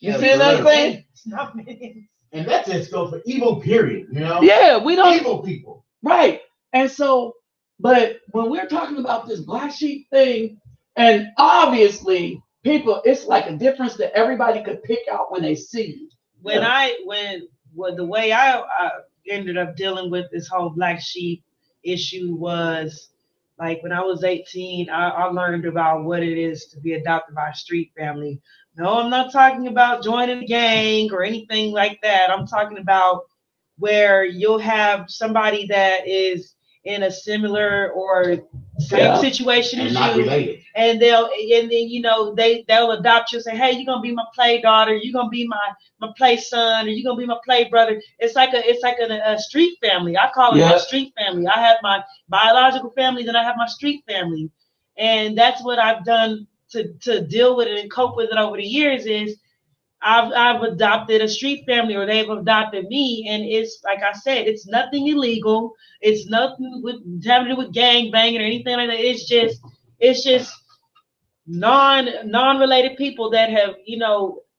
You see what I'm saying? It's not minions. And that just goes for evil, period. You know? Yeah, we don't evil people. Right. And so, but when we're talking about this black sheep thing, and obviously people, it's like a difference that everybody could pick out when they see. The way I ended up dealing with this whole black sheep issue was like when I was 18, I learned about what it is to be adopted by a street family. No, I'm not talking about joining a gang or anything like that. I'm talking about where you'll have somebody that is in a similar or same situation as you, related. And they'll adopt you and say, hey, you're gonna be my play daughter, you're gonna be my play son, or you're gonna be my play brother. It's like a street family. I call it my street family. I have my biological family, then I have my street family, and that's what I've done to deal with it and cope with it over the years. Is I've adopted a street family, or they've adopted me, and it's like I said, it's nothing illegal. It's nothing having to do with gang banging or anything like that. It's just non-related people that have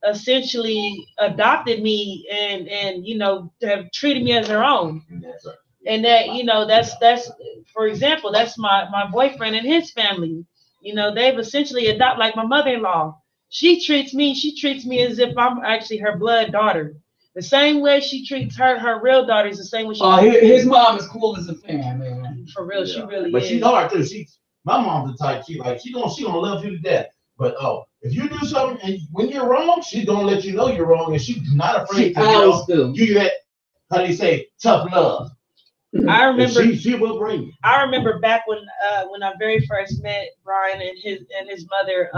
essentially adopted me and have treated me as their own. And that that's for example, that's my boyfriend and his family. They've essentially adopted, like my mother-in-law. She treats me as if I'm actually her blood daughter. The same way she treats her real daughter is the same way she treats his mom is cool as a fan, man. For real, she really but is. She's hard too. My mom's the type, she gonna love you to death. But if you do something and when you're wrong, she's gonna let you know you're wrong, and she's not afraid to give you that, how do you say, tough love. I remember she will bring you. I remember back when I very first met Brian and his mother.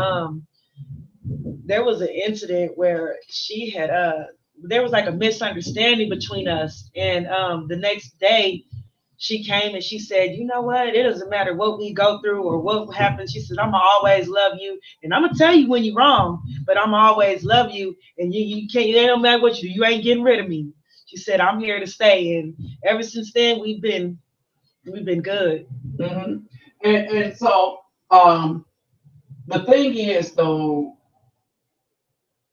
There was an incident where she had there was like a misunderstanding between us, and the next day she came and she said, you know what, it doesn't matter what we go through or what happens. She said, I'm gonna always love you, and I'm gonna tell you when you're wrong, but I'm always love you, and you can't, it don't matter what you do, you ain't getting rid of me. She said, I'm here to stay, and ever since then we've been good. Mm-hmm. And so the thing is though,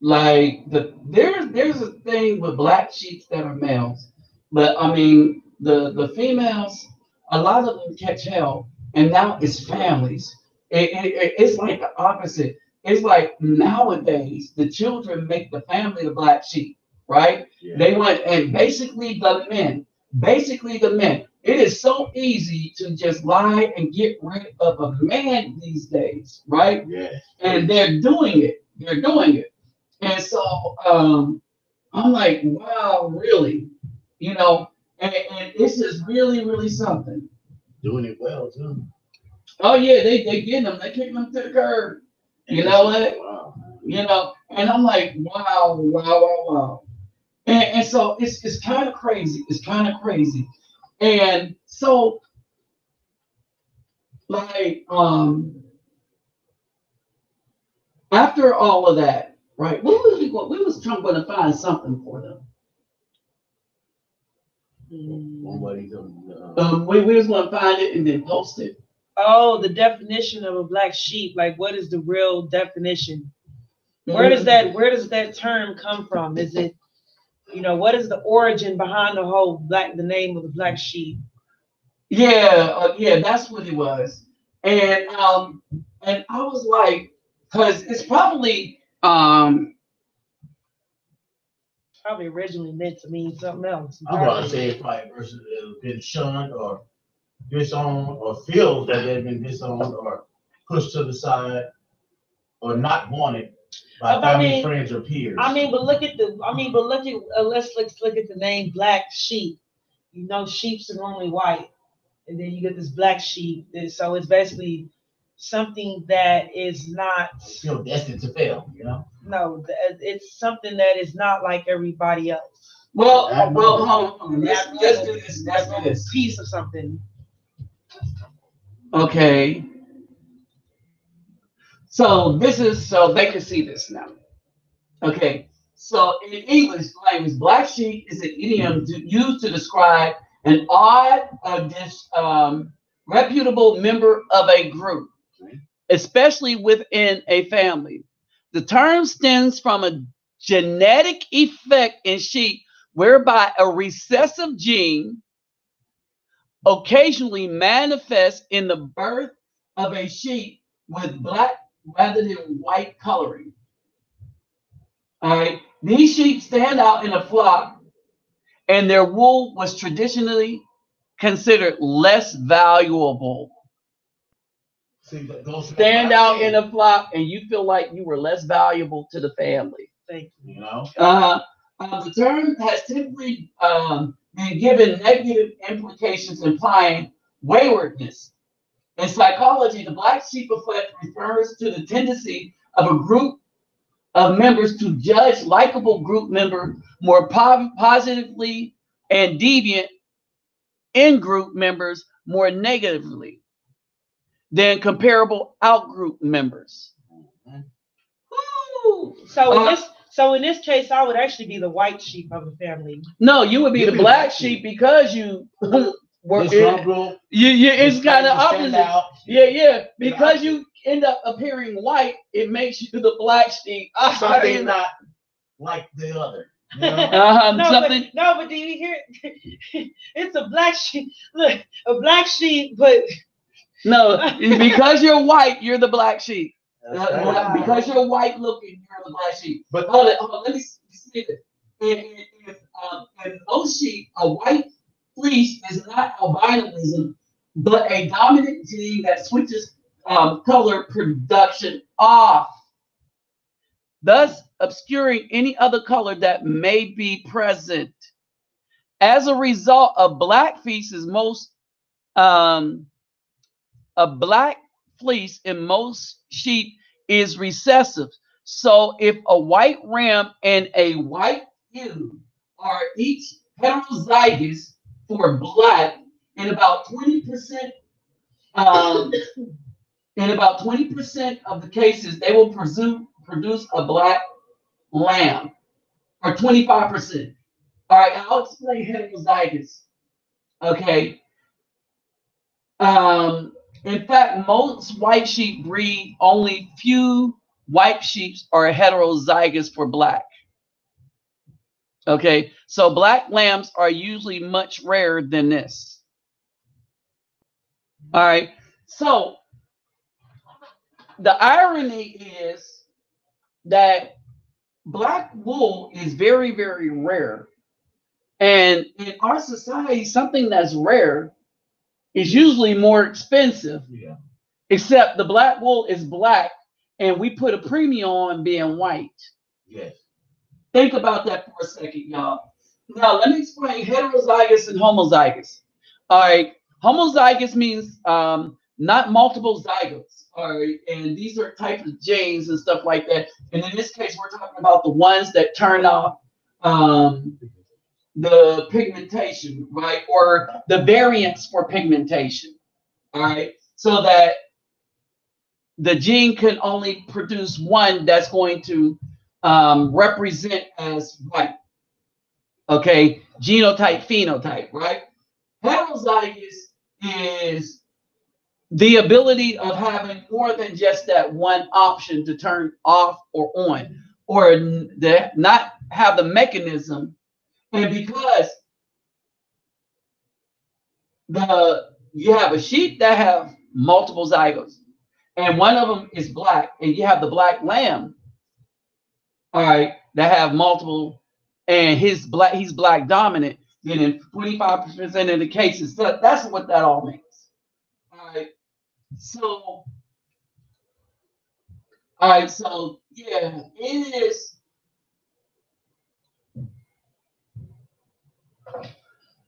like there's a thing with black sheep that are males, but I mean the females, a lot of them catch hell, and now it's families. It's like the opposite. It's like nowadays the children make the family the black sheep, right? Yeah. They want, and basically the men. It is so easy to just lie and get rid of a man these days, right? Yeah. And they're doing it. And so I'm like, wow, really? And this is really, really something. Doing it well, too. Oh, yeah, they get them. They kick them to the curb. You know what? Wow. And I'm like, wow. And so it's kind of crazy. And so, like, after all of that, right? We was trying to find something for them. We was going to find it and then post it. Oh, the definition of a black sheep. Like, what is the real definition? Where does that term come from? Is it, what is the origin behind the name of the black sheep? Yeah, that's what it was. And I was like, because it's probably Probably originally meant to mean something else. I'm gonna say it's probably a person that has been shunned or disowned or feels that they've been disowned or pushed to the side or not wanted by family, friends, or peers. I mean, but look at let's look at the name Black Sheep. You know, sheep's are normally white, and then you get this black sheep. So it's basically something that is not still destined to fail. You know. No, it's something that is not like everybody else. Well, hold on. Let's do this. Let's do this. Piece of something. Okay. So they can see this now. Okay. So in English language, black sheep is an idiom used to describe an odd, reputable member of a group, especially within a family. The term stems from a genetic effect in sheep whereby a recessive gene occasionally manifests in the birth of a sheep with black rather than white coloring. All right. These sheep stand out in a flock, and their wool was traditionally considered less valuable. Stand out in a flock, and you feel like you were less valuable to the family. Thank you. You know? The term has typically been given negative implications implying waywardness. In psychology, the black sheep effect refers to the tendency of a group of members to judge likable group member more positively and deviant in-group members more negatively than comparable out-group members. So in this case, I would actually be the white sheep of the family. No, you would be the black sheep because you were. It's kind of opposite. Yeah. Because you end up appearing white, it makes you the black sheep. Something not like the other. You know? But do you hear? It's a black sheep. Look, a black sheep, but no, because you're white, you're the black sheep. Because you're white looking, you're the black sheep. But hold on, let me say this. In most sheep, a white fleece is not albinoism, but a dominant gene that switches color production off, thus obscuring any other color that may be present. As a result, a black fleece in most sheep is recessive. So if a white ram and a white ewe are each heterozygous for black, in about 20% of the cases, they will produce a black lamb, or 25%. All right, I'll explain heterozygous. Okay. In fact, most white sheep breed. Only few white sheep are heterozygous for black. Okay, so black lambs are usually much rarer than this. All right, so the irony is that black wool is very, very rare. And in our society, something that's rare is usually more expensive. Yeah. Except the black wool is black, and we put a premium on being white. Yes. Think about that for a second, y'all. Now, let me explain heterozygous and homozygous. All right. Homozygous means not multiple zygotes. All right. And these are types of genes and stuff like that. And in this case, we're talking about the ones that turn off the pigmentation, right? Or the variants for pigmentation. All right. So that the gene can only produce one that's going to represent as white. Okay, genotype, phenotype, right? Heterozygous is the ability of having more than just that one option to turn off or on, or not have the mechanism. And because you have a sheep that have multiple zygotes, and one of them is black, and you have the black lamb, all right, that have multiple, and he's black dominant, then in 25% of the cases. So that's what that all means. All right. So, yeah, it is.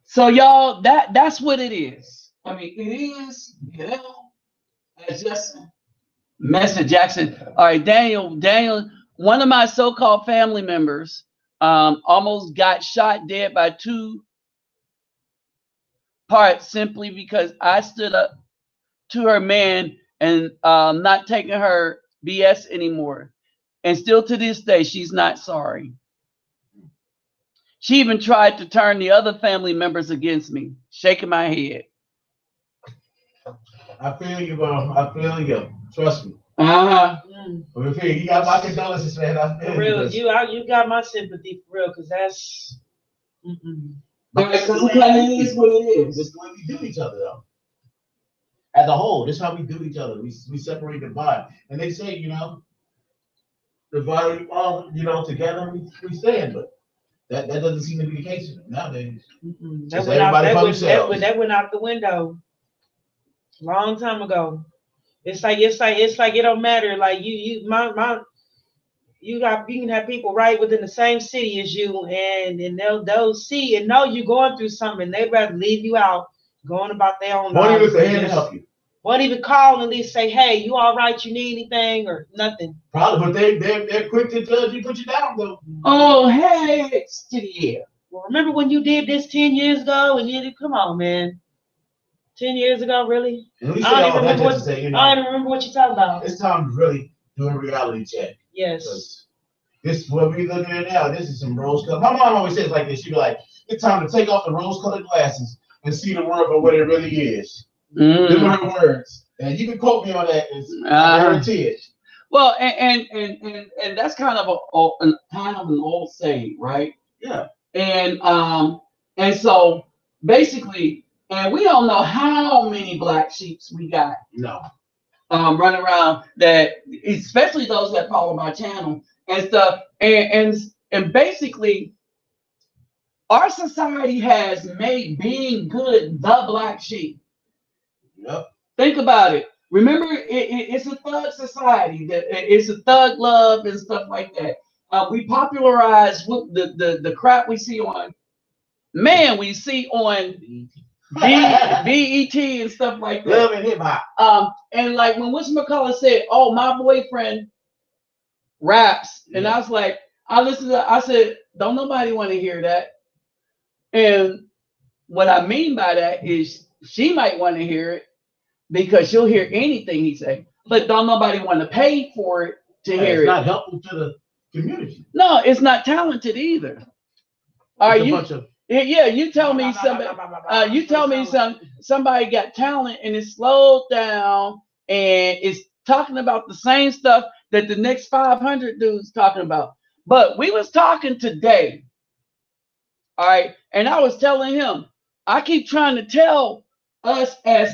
So y'all, that's what it is. I mean, it is, as just Mr. Jackson. All right, Daniel, one of my so-called family members almost got shot dead by two parts simply because I stood up to her man and not taking her BS anymore. And still to this day, she's not sorry. She even tried to turn the other family members against me, shaking my head. I feel you, bro. I feel you. Trust me. You got my condolences, man. I feel for real, you got my sympathy for real, because that's. But it's the way it is what it is. It's the way we do each other, though. As a whole, this is how we do each other. We separate the body, and they say, the body all together we stand, but that doesn't seem to be the case nowadays. That went out the window long time ago. It's like it don't matter. Like you can have people right within the same city as you, and they'll see and know you're going through something. And they'd rather leave you out, going about their own lives. Won't even say to help you. Won't even call and at least say, "Hey, you all right? You need anything?" or nothing. Probably, but they're quick to judge you, put you down though. Oh, hey, yeah. Well, remember when you did this 10 years ago? And you did, come on, man. 10 years ago, really? I don't even remember what you're talking about. It's time to really do a reality check. Yes. This is what we're looking at now. This is some rose-colored. My mom always says like this. She'd be like, it's time to take off the rose-colored glasses and see the world for what it really is. Those are her words. And you can quote me on that. I guarantee it. Well, and that's kind of an old saying, right? Yeah. And so basically, and we don't know how many black sheeps we got. No. Running around that, especially those that follow my channel and stuff. And basically, our society has made being good the black sheep. Yep. Think about it. Remember, it's a thug society. It's a thug love and stuff like that. We popularize the crap we see on, we see on BET and stuff like that. Love and hip hop. And like when whatchamacallit said, "Oh, my boyfriend raps," and I was like, I said, "Don't nobody want to hear that." And what I mean by that is she might want to hear it because she'll hear anything he say, but don't nobody want to pay for it to hear it. It's not helpful to the community. No, it's not talented either. Are you? Yeah, you tell me somebody. You tell me somebody got talent and it's slowed down and it's talking about the same stuff that the next 500 dudes talking about. But we was talking today, all right, and I was telling him, I keep trying to tell us as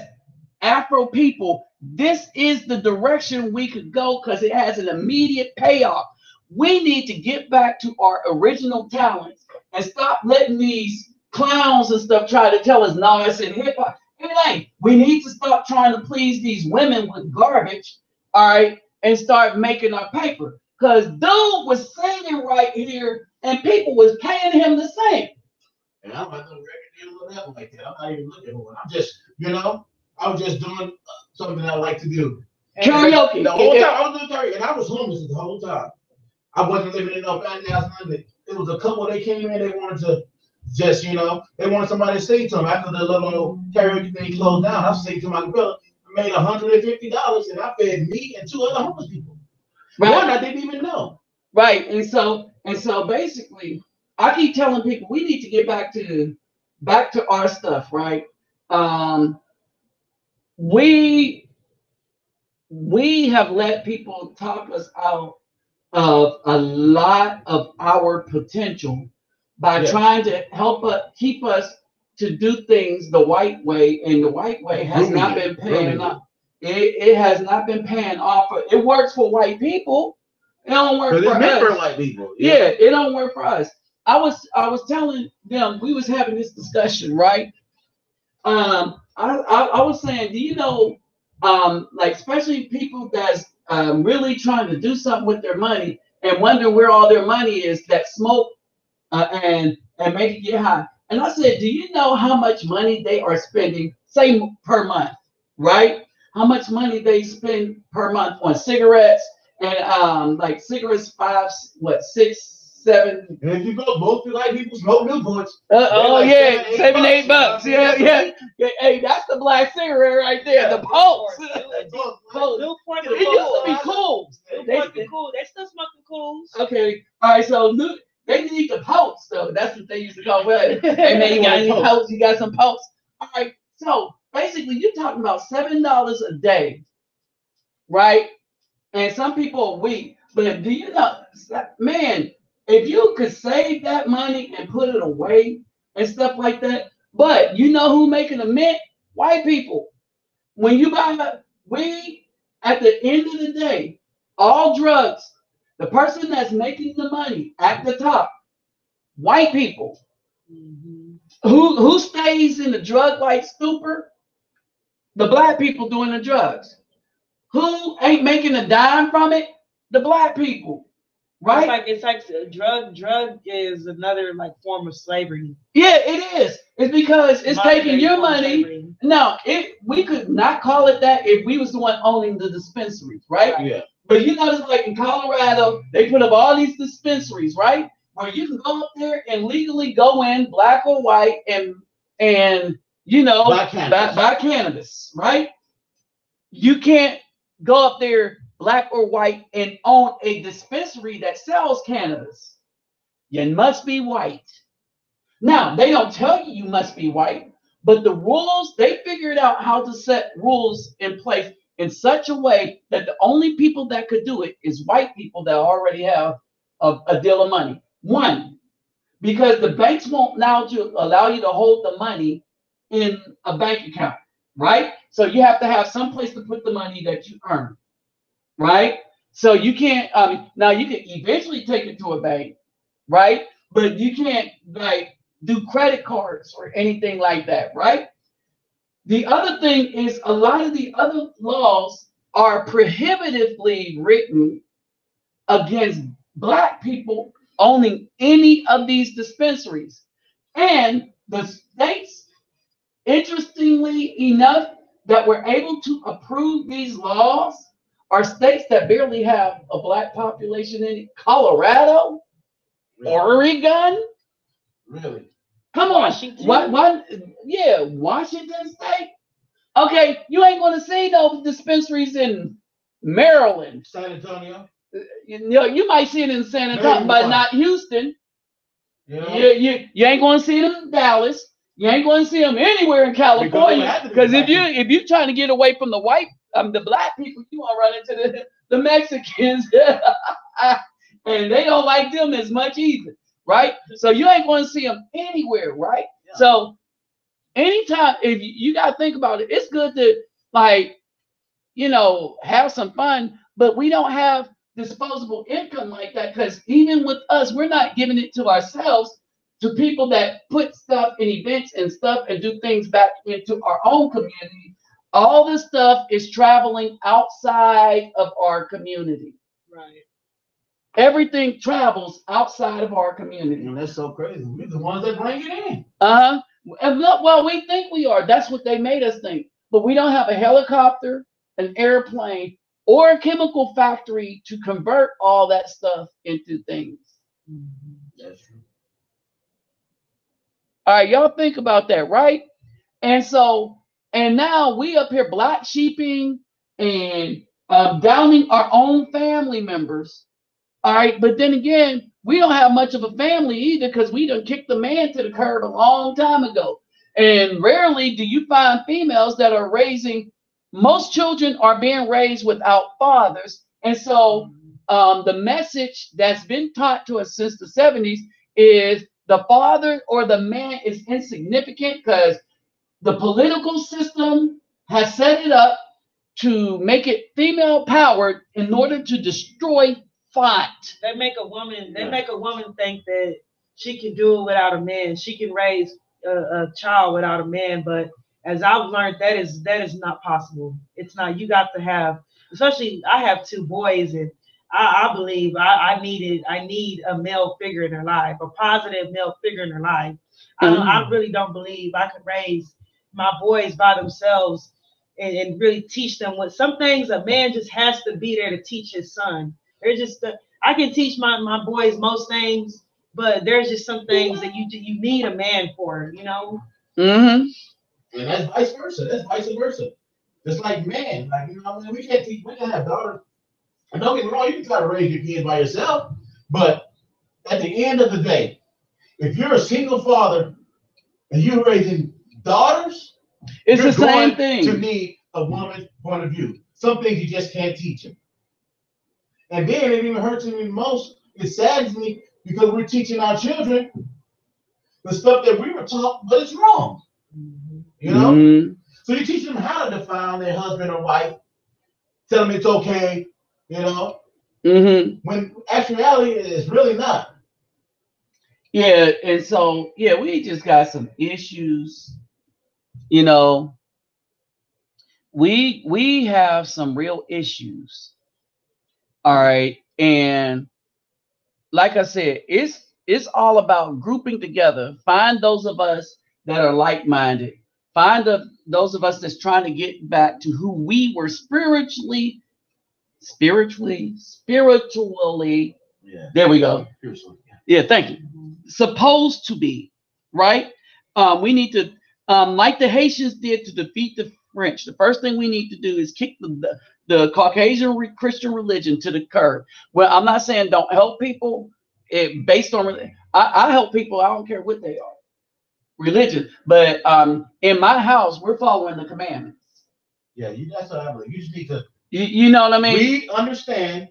Afro people, this is the direction we could go because it has an immediate payoff. We need to get back to our original talents and stop letting these clowns and stuff try to tell us, no, it's in hip hop. It ain't. We need to stop trying to please these women with garbage, all right, and start making our paper. Because dude was singing right here and people was paying him the same. And I'm not no record deal or nothing like that. I'm not even looking for it. I'm just, I was just doing something I like to do. Karaoke. The whole time I was doing karaoke, and I was homeless the whole time. I wasn't living in no family house. Nothing. It was a couple. They came in. They wanted to just, they wanted somebody to sing to them. After the little karaoke thing closed down, I sang to my girl. I made $150, and I fed me and 2 other homeless people. Right. One I didn't even know. Right, and so basically, I keep telling people we need to get back to our stuff, right? We have let people talk us out of a lot of our potential by trying to keep us to do things the white way, and the white way has not been paying enough. it has not been paying off. It works for white people. It don't work for it's meant for us. white people. Yeah, it don't work for us. I was telling them, we was having this discussion, right? I was saying, do you know, like especially people that's really trying to do something with their money and wonder where all their money is, that smoke and make it get high. And I said, do you know how much money they are spending, say per month, right? How much money they spend per month on cigarettes and like cigarettes, 5, what, 6, 7. And if you go, most of like people smoke Newports. Oh like yeah, $7, $7, $8. $8. Yeah. Hey, that's the black cigarette right there. Yeah. The Pulse. Newport It used to be cool. Newport be cool. They still smoking cools. Okay. All right. So they need the Pulse though. That's what they used to call. Well, hey man, you got any Pulse? You got some Pulse? All right. So basically, you're talking about $7 a day, right? And some people a week. But do you know, man, if you could save that money and put it away and stuff like that, but you know who making a mint? White people. When you buy weed, at the end of the day, all drugs, the person that's making the money at the top, white people. Mm-hmm. Who stays in the drug like stupor? The black people doing the drugs. Who ain't making a dime from it? The black people. Right? It's like drug is another like form of slavery. Yeah, it is. It's because it's taking your money. Slavery. Now, we could not call it that if we was the one owning the dispensaries, right? Yeah. But you notice, like in Colorado, they put up all these dispensaries, right? Where you can go up there and legally go in, black or white, and you know, buy cannabis, right? You can't go up there, black or white, and own a dispensary that sells cannabis. You must be white. Now, they don't tell you must be white, but the rules, they figured out how to set rules in place in such a way that the only people that could do it is white people that already have a deal of money. One, because the banks won't now allow you to hold the money in a bank account, right? So you have to have some place to put the money that you earn, right? So you can't, now you can eventually take it to a bank, right? But you can't like do credit cards or anything like that, right? The other thing is a lot of the other laws are prohibitively written against black people owning any of these dispensaries. And the states, interestingly enough, that were able to approve these laws are states that barely have a black population in it. Colorado, Really? Oregon. Really? Come on. Washington. Yeah, Washington State. Okay, you ain't going to see those dispensaries in Maryland. San Antonio. You know, you might see it in San Antonio, but not Houston. You know? You ain't going to see them in Dallas. You ain't going to see them anywhere in California. Because if you're trying to get away from the the black people, you want to run into the Mexicans, and they don't like them as much either, right? So you ain't going to see them anywhere, right? Yeah. So anytime, if you got to think about it, it's good to like, you know, have some fun, but we don't have disposable income like that, because even with us, we're not giving it to ourselves, to people that put stuff in events and stuff and do things back into our own community. All this stuff is traveling outside of our community. Right. Everything travels outside of our community. And that's so crazy. We're the ones that bring it in. And look, well, we think we are. That's what they made us think. But we don't have a helicopter, an airplane, or a chemical factory to convert all that stuff into things. Mm-hmm. That's true. All right, y'all think about that, right? And so, and now we up here black sheeping and downing our own family members. All right, but then again, we don't have much of a family either, because we done kicked the man to the curb a long time ago. And rarely do you find females that are raising. Most children are being raised without fathers. And so the message that's been taught to us since the 70s is the father or the man is insignificant, because the political system has set it up to make it female powered in order to destroy thought. They make a woman. They make a woman think that she can do it without a man. She can raise a child without a man. But as I've learned, that is not possible. It's not. You got to have. Especially, I have two boys, and I believe I need a male figure in their life, a positive male figure in their life. I really don't believe I could raise my boys by themselves and really teach them what some things a man just has to be there to teach his son. There's just I can teach my boys most things, but there's just some things that you need a man for, you know. Mm-hmm. And that's vice versa. That's vice versa. Just like men, like we can't teach. We can have daughters. And don't get me wrong, you can try to raise your kids by yourself, but at the end of the day, if you're a single father and you're raising daughters, it's you're the same going thing. to need a woman's point of view. Some things you just can't teach them. And then it even hurts me most. It saddens me because we're teaching our children the stuff that we were taught, but it's wrong. You know? Mm-hmm. So you teach them how to define their husband or wife, tell them it's okay, you know? Mm-hmm. When actuality it's really not. Yeah, and so we just got some issues. You know, we have some real issues. All right, and like I said, it's all about grouping together. Find those of us that are like-minded. Find those of us that's trying to get back to who we were spiritually. Yeah. There we go. Yeah, thank you. Supposed to be, right? We need to, like the Haitians did to defeat the French. The first thing we need to do is kick the Caucasian Christian religion to the curb. Well, I'm not saying don't help people. Based on, I help people. I don't care what they are, religion. But in my house, we're following the commandments. Yeah, that's what I believe. You just need to. You know what I mean? We understand.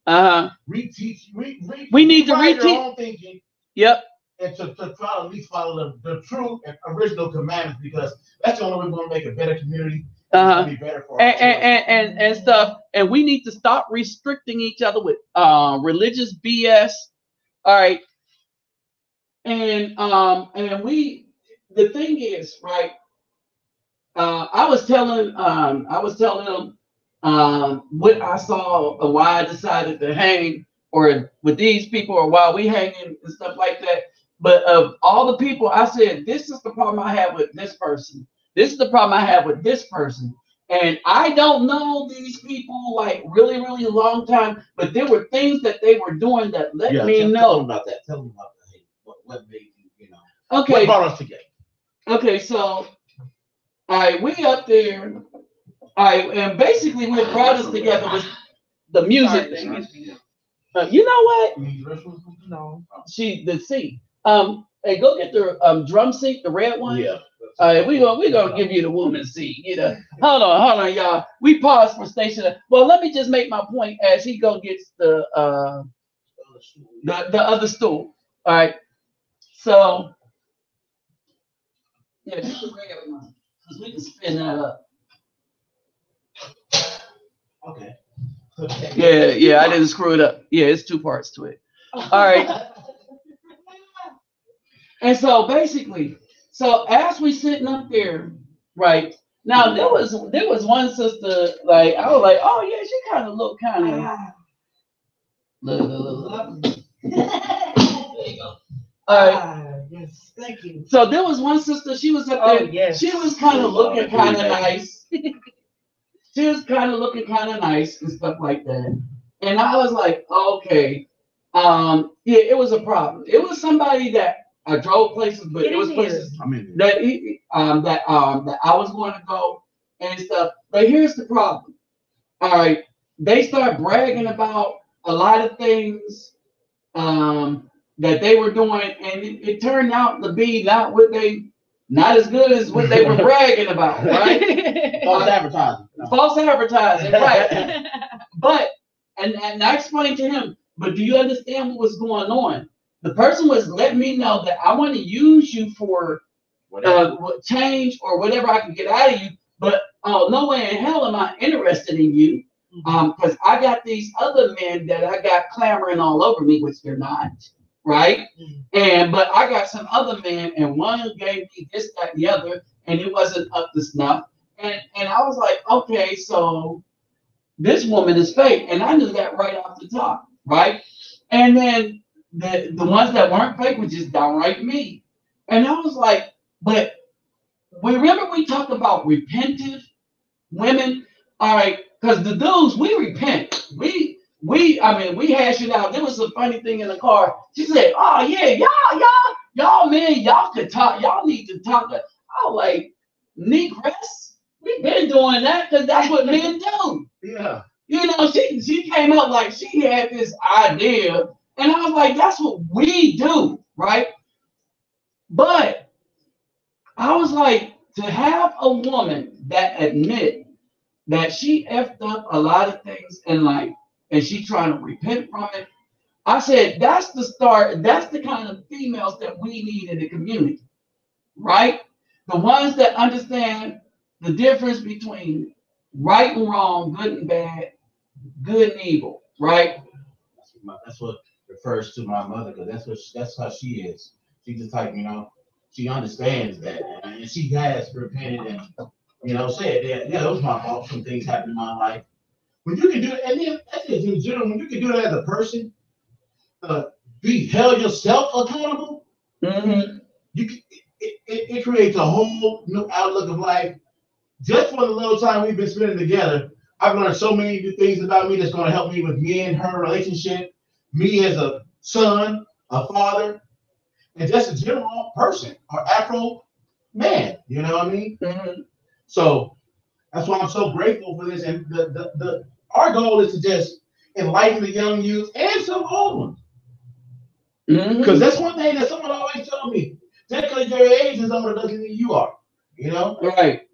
Reteach. We need to reteach your own thinking. Yep. And to try to at least follow the true and original commandments, because that's the only way we're going to make a better community. Be better for and stuff. And we need to stop restricting each other with religious BS. All right. And the thing is, right? I was telling them what I saw and why I decided to hang or with these people or why we hanging and stuff like that. But of all the people, I said, this is the problem I have with this person. This is the problem I have with this person. And I don't know these people like really, really a long time, but there were things that they were doing that let me know. Tell them about that. Tell them about that. What made you, Okay. What brought us together? Okay, so we up there. And basically what brought us together was the music thing. You know what? No. The C. Hey, go get the drum seat, the red one. Yeah. All right, we're gonna give you the woman seat. You know. Hold on, y'all. We paused for station. Well, let me just make my point as he go gets the other stool. All right. So yeah, just the red one, because we can spin that up. Okay. Yeah, I didn't screw it up. Yeah, it's two parts to it. All right. And so basically, as we sitting up there, right now, there was one sister, like I was like, oh yeah, she kind of look kind of. Look. There you go. All right. Yes, thank you. So there was one sister. She was up there. Yes. She was kind of looking kind of nice. She was kind of looking kind of nice and stuff like that. And I was like, okay, yeah, it was a problem. It was somebody that I drove places, but it was places that I was going to go and stuff. But here's the problem. All right, they start bragging about a lot of things that they were doing, and it turned out to be not as good as what they were bragging about, right? False advertising. False advertising, right? But and I explained to him, but do you understand what was going on? The person was letting me know that I want to use you for change or whatever I can get out of you, but oh, no way in hell am I interested in you. Because I got these other men that I got clamoring all over me, which they're not, right? But I got some other men, and one gave me this, that, and the other, and it wasn't up to snuff. And I was like, okay, so this woman is fake, and I knew that right off the top, right? And then the ones that weren't fake were just downright me. And I was like, but remember we talked about repentive women, all right? Because the dudes, we repent. I mean, we hash it out. There was a funny thing in the car. She said, "Oh yeah, y'all, man, y'all could talk. Y'all need to talk." I was like, "Negress, we've been doing that because that's what men do." Yeah. You know, she came up like she had this idea, and I was like, "That's what we do, right?" But I was like, to have a woman that admit that she effed up a lot of things in life and she trying to repent from it. I said, that's the start. That's the kind of females that we need in the community, right? The ones that understand the difference between right and wrong, good and bad, good and evil, right? That's what refers to my mother, because that's how she is. She's the type, she understands that, and she has repented and said that, yeah, it was my fault. Some things happened in my life. When you can do it, and then that's just in general, when you can do that as a person, be held yourself accountable, it creates a whole new outlook of life. Just for the little time we've been spending together, I've learned so many new things about me that's going to help me with me and her relationship, me as a son, a father, and just a general person or Afro man. You know what I mean? So that's why I'm so grateful for this. And our goal is to just enlighten the young youth and some old ones. Because that's one thing that someone always told me. Just because your age is older doesn't mean you are. Right.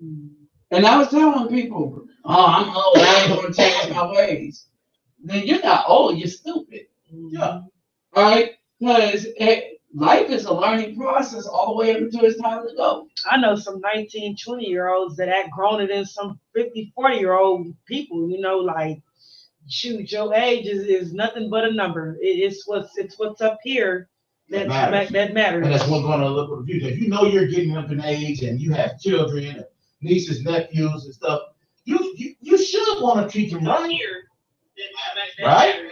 And I was telling people, oh, I'm old, I ain't gonna change my ways. Then you're not old, you're stupid. Yeah. All right? Because life is a learning process all the way up until it's time to go. I know some 19, 20-year-olds that act growner than some 50, 40-year-old people, like, shoot, your age is nothing but a number. It's what's up here that matters. And that's what's going to look for the future. If you know you're getting up in age and you have children, nieces, nephews, and stuff, you should want to treat them right. Right?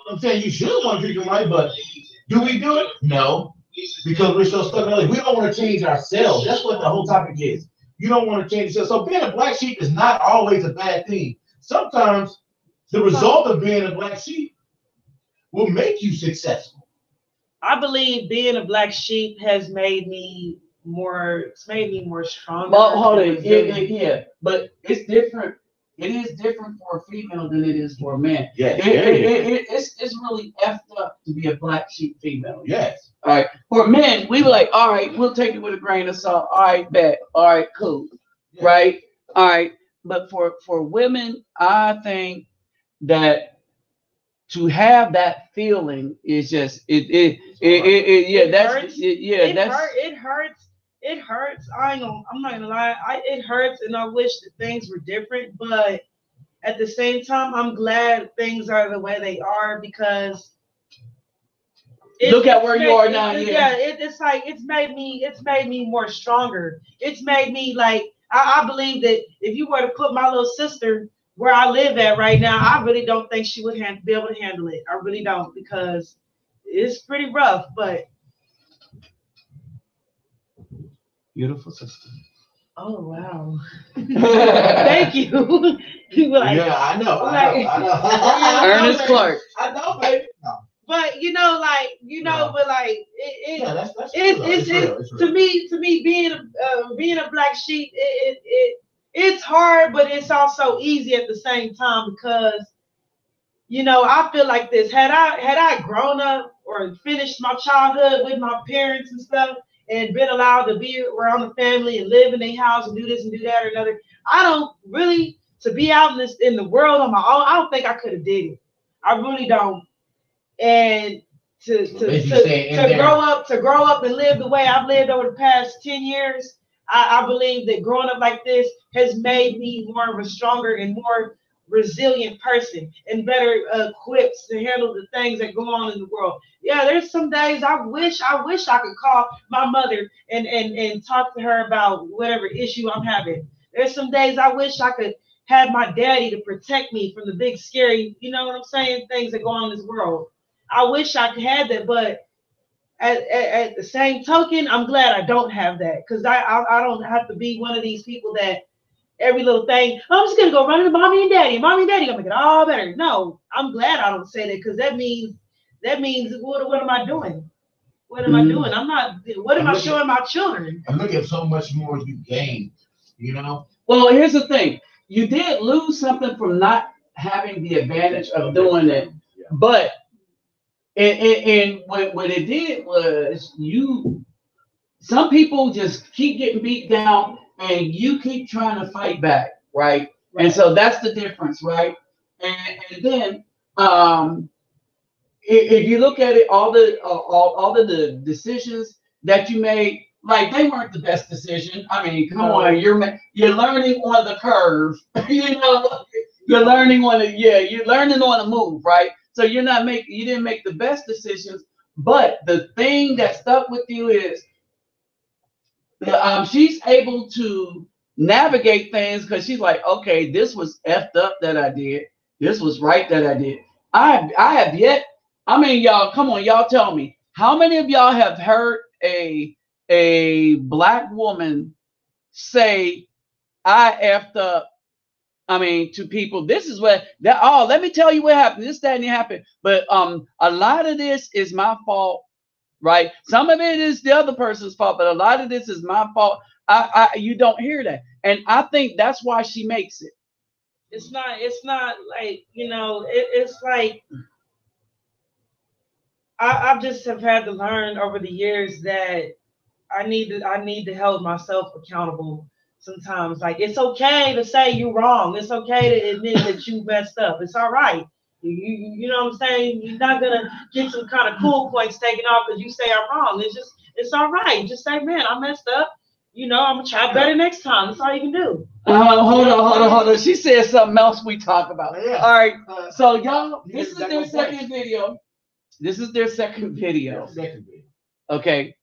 I'm saying you should want to treat them right, but do we do it? No. Because we're so stuck in it. We don't want to change ourselves. That's what the whole topic is. You don't want to change yourself. So being a black sheep is not always a bad thing. Sometimes the result of being a black sheep will make you successful. I believe being a black sheep has made me more stronger. But hold on, yeah, but it's different. It is different for a female than it is for a man. Yes, it's really effed up to be a black sheep female. Yes. All right. For men, we were like, all right, we'll take it with a grain of salt. All right, bet. All right, cool. Yeah. Right. All right. But for women, I think that to have that feeling is just it hurts. It hurts. I'm not gonna lie. It hurts, and I wish that things were different. But at the same time, I'm glad things are the way they are because look at where you are now. Yeah, it's like it's made me more stronger. It's made me like I believe that if you were to put my little sister where I live at right now, I really don't think she would be able to handle it. I really don't because it's pretty rough. But beautiful sister. Oh wow! Thank you. Like, yeah, I know. Ernest Clark. I know, baby. No. But but like it's real. To me being a black sheep, it's hard, but it's also easy at the same time because I feel like this. Had I grown up or finished my childhood with my parents and stuff, and been allowed to be around the family and live in their house and do this and do that or another, I don't really to be out in the world on my own. I don't think I could have did it. I really don't. And to grow up and live the way I've lived over the past 10 years, I believe that growing up like this has made me more of a stronger and more resilient person and better equipped to handle the things that go on in the world. Yeah, there's some days I wish I could call my mother and talk to her about whatever issue I'm having. There's some days I wish I could have my daddy to protect me from the big scary, you know what I'm saying, things that go on in this world. I wish I could have that, but at the same token, I'm glad I don't have that because I don't have to be one of these people that every little thing, "Oh, I'm just gonna go run into mommy and daddy. Mommy and daddy gonna make it all better." No, I'm glad I don't say that because that means what am I doing? What am I doing? I'm not. What am I showing my children? And look at so much more you gain. You know. Well, here's the thing: you did lose something from not having the advantage of doing it, but and what it did was you. Some people just keep getting beat down, and you keep trying to fight back, right? And so that's the difference, right? And then if you look at it, all of the decisions that you made, like they weren't the best decision. I mean, come on, you're learning on the curve, you know, you're learning on the you're learning on the move, right? So you didn't make the best decisions, but the thing that stuck with you is she's able to navigate things because she's like, okay, this was effed up that I did. This was right that I did. I have yet. I mean, y'all, come on, y'all tell me, how many of y'all have heard a black woman say, I effed up? I mean, to people, this is what that. Oh, let me tell you what happened. This, that, and it happened. But a lot of this is my fault, right? Some of it is the other person's fault, but a lot of this is my fault. You don't hear that, and I think that's why she makes it. It's not like, it's like I just have had to learn over the years that I need to hold myself accountable sometimes. Like, it's okay to say you're wrong. It's okay to admit that you messed up. It's all right. You know what I'm saying? You're not gonna get some kind of cool points taken off because you say I'm wrong. It's all right. Just say, man, I messed up. I'm gonna try better next time. That's all you can do. Hold on. She said something else we talk about. Yeah. All right. So y'all, this is their second video. This is their second video. Okay.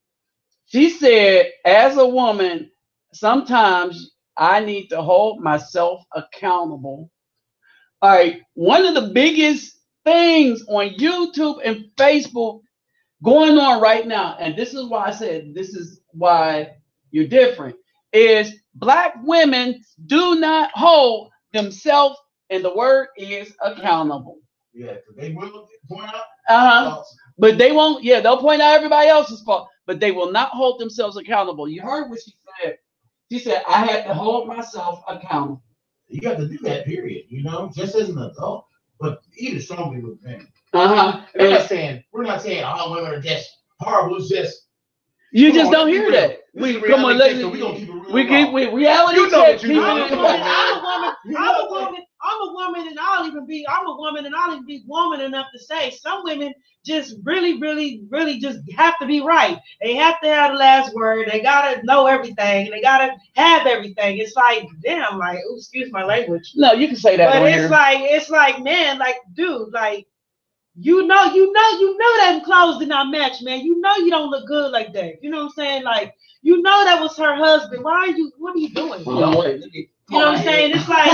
She said, as a woman, sometimes I need to hold myself accountable. All right. One of the biggest things on YouTube and Facebook going on right now, and this is why I said this is why you're different, is black women do not hold themselves, and the word is accountable. Yeah, they will point out. But they won't. Yeah, they'll point out everybody else's fault, but they will not hold themselves accountable. You heard what she said. She said, "I had to hold myself accountable." You got to do that, period. Just as an adult, but even strongly with men. We're not saying all women are just horrible. It's just you just don't hear that. We come on, listen. We gonna keep it real. We keep reality. I'm a woman, and I'll even be woman enough to say some women just really, really, really just have to be right. They have to have the last word. They gotta know everything. They gotta have everything. It's like, damn, like, excuse my language. No, you can say that. But it's like, man, like, dude, like, you know that clothes did not match, man. You know you don't look good like that. You know what I'm saying? Like, that was her husband. What are you doing? No, wait. You know what I'm saying? It's like,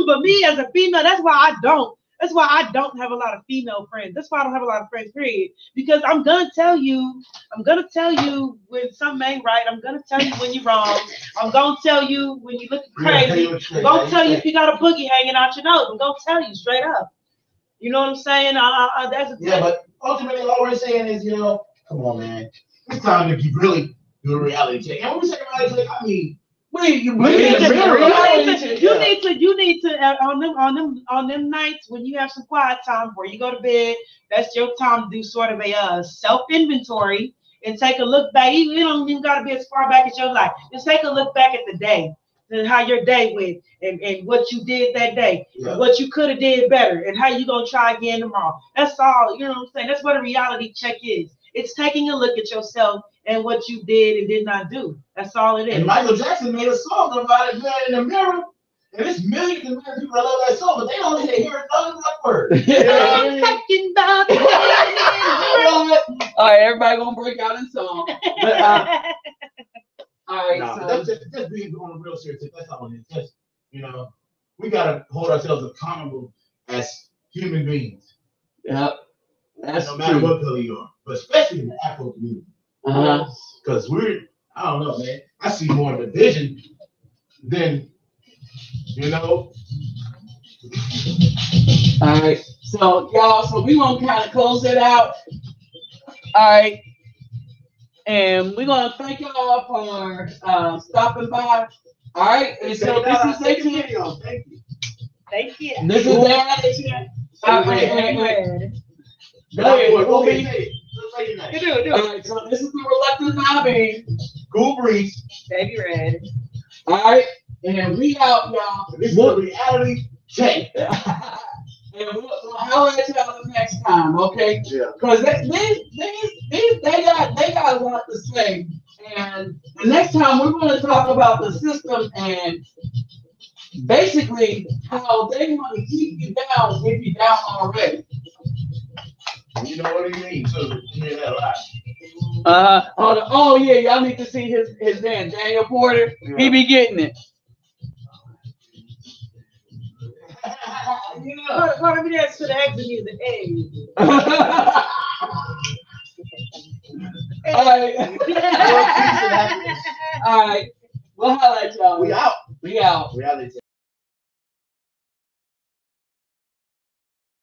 but me as a female, that's why I don't have a lot of female friends. That's why I don't have a lot of friends, period. Because I'm gonna tell you when something ain't right. I'm gonna tell you when you're wrong. I'm gonna tell you when you look crazy. I'm gonna tell you if you got a boogie hanging out your nose. I'm gonna tell you straight up. You know what I'm saying? That's a thing. But ultimately, all we're saying is, come on, man. It's time to really do a reality check. And when we say reality check, I mean, you need to on them nights when you have some quiet time before you go to bed. That's your time to do sort of a self inventory and take a look back. You don't even got to be as far back as your life. Just take a look back at the day and how your day went and what you did that day, and what you could have did better, and how you gonna try again tomorrow. That's all. You know what I'm saying? That's what a reality check is. It's taking a look at yourself and what you did and did not do. That's all it is. And Michael Jackson made a song about it, man, in the mirror. And it's millions and millions of people that love that song, but they don't hear it other than word. All right, everybody gonna break out in song. But, all right, No, so just being on a real serious. That's all it is. Just, you know, we gotta hold ourselves accountable as human beings. Yep, that's no matter what color you are, but especially in the Afro community. Because I don't know, man. I see more division than, you know. All right, so y'all, so we gonna kind of close it out. All right, and we're gonna thank y'all for stopping by. All right, and so this is their chance. Thank you. Thank you. This is their chance. Go ahead. Go ahead. Do. All right, so this is the reluctant Nabi. Cool breeze. Baby Red. All right, and we out, y'all. This is a reality check. And we'll holler at y'all the next time, okay? Yeah. Because they got a lot to say. And the next time we're going to talk about the system and basically how they want to keep you down if you're down already. You know what he means, too. You hear that a lot. Oh yeah, y'all need to see his man, Daniel Porter. Yeah. He be getting it. You know, part of me that's to the exit music. Hey. All right. All right. We'll highlight y'all. We out. We out. Reality.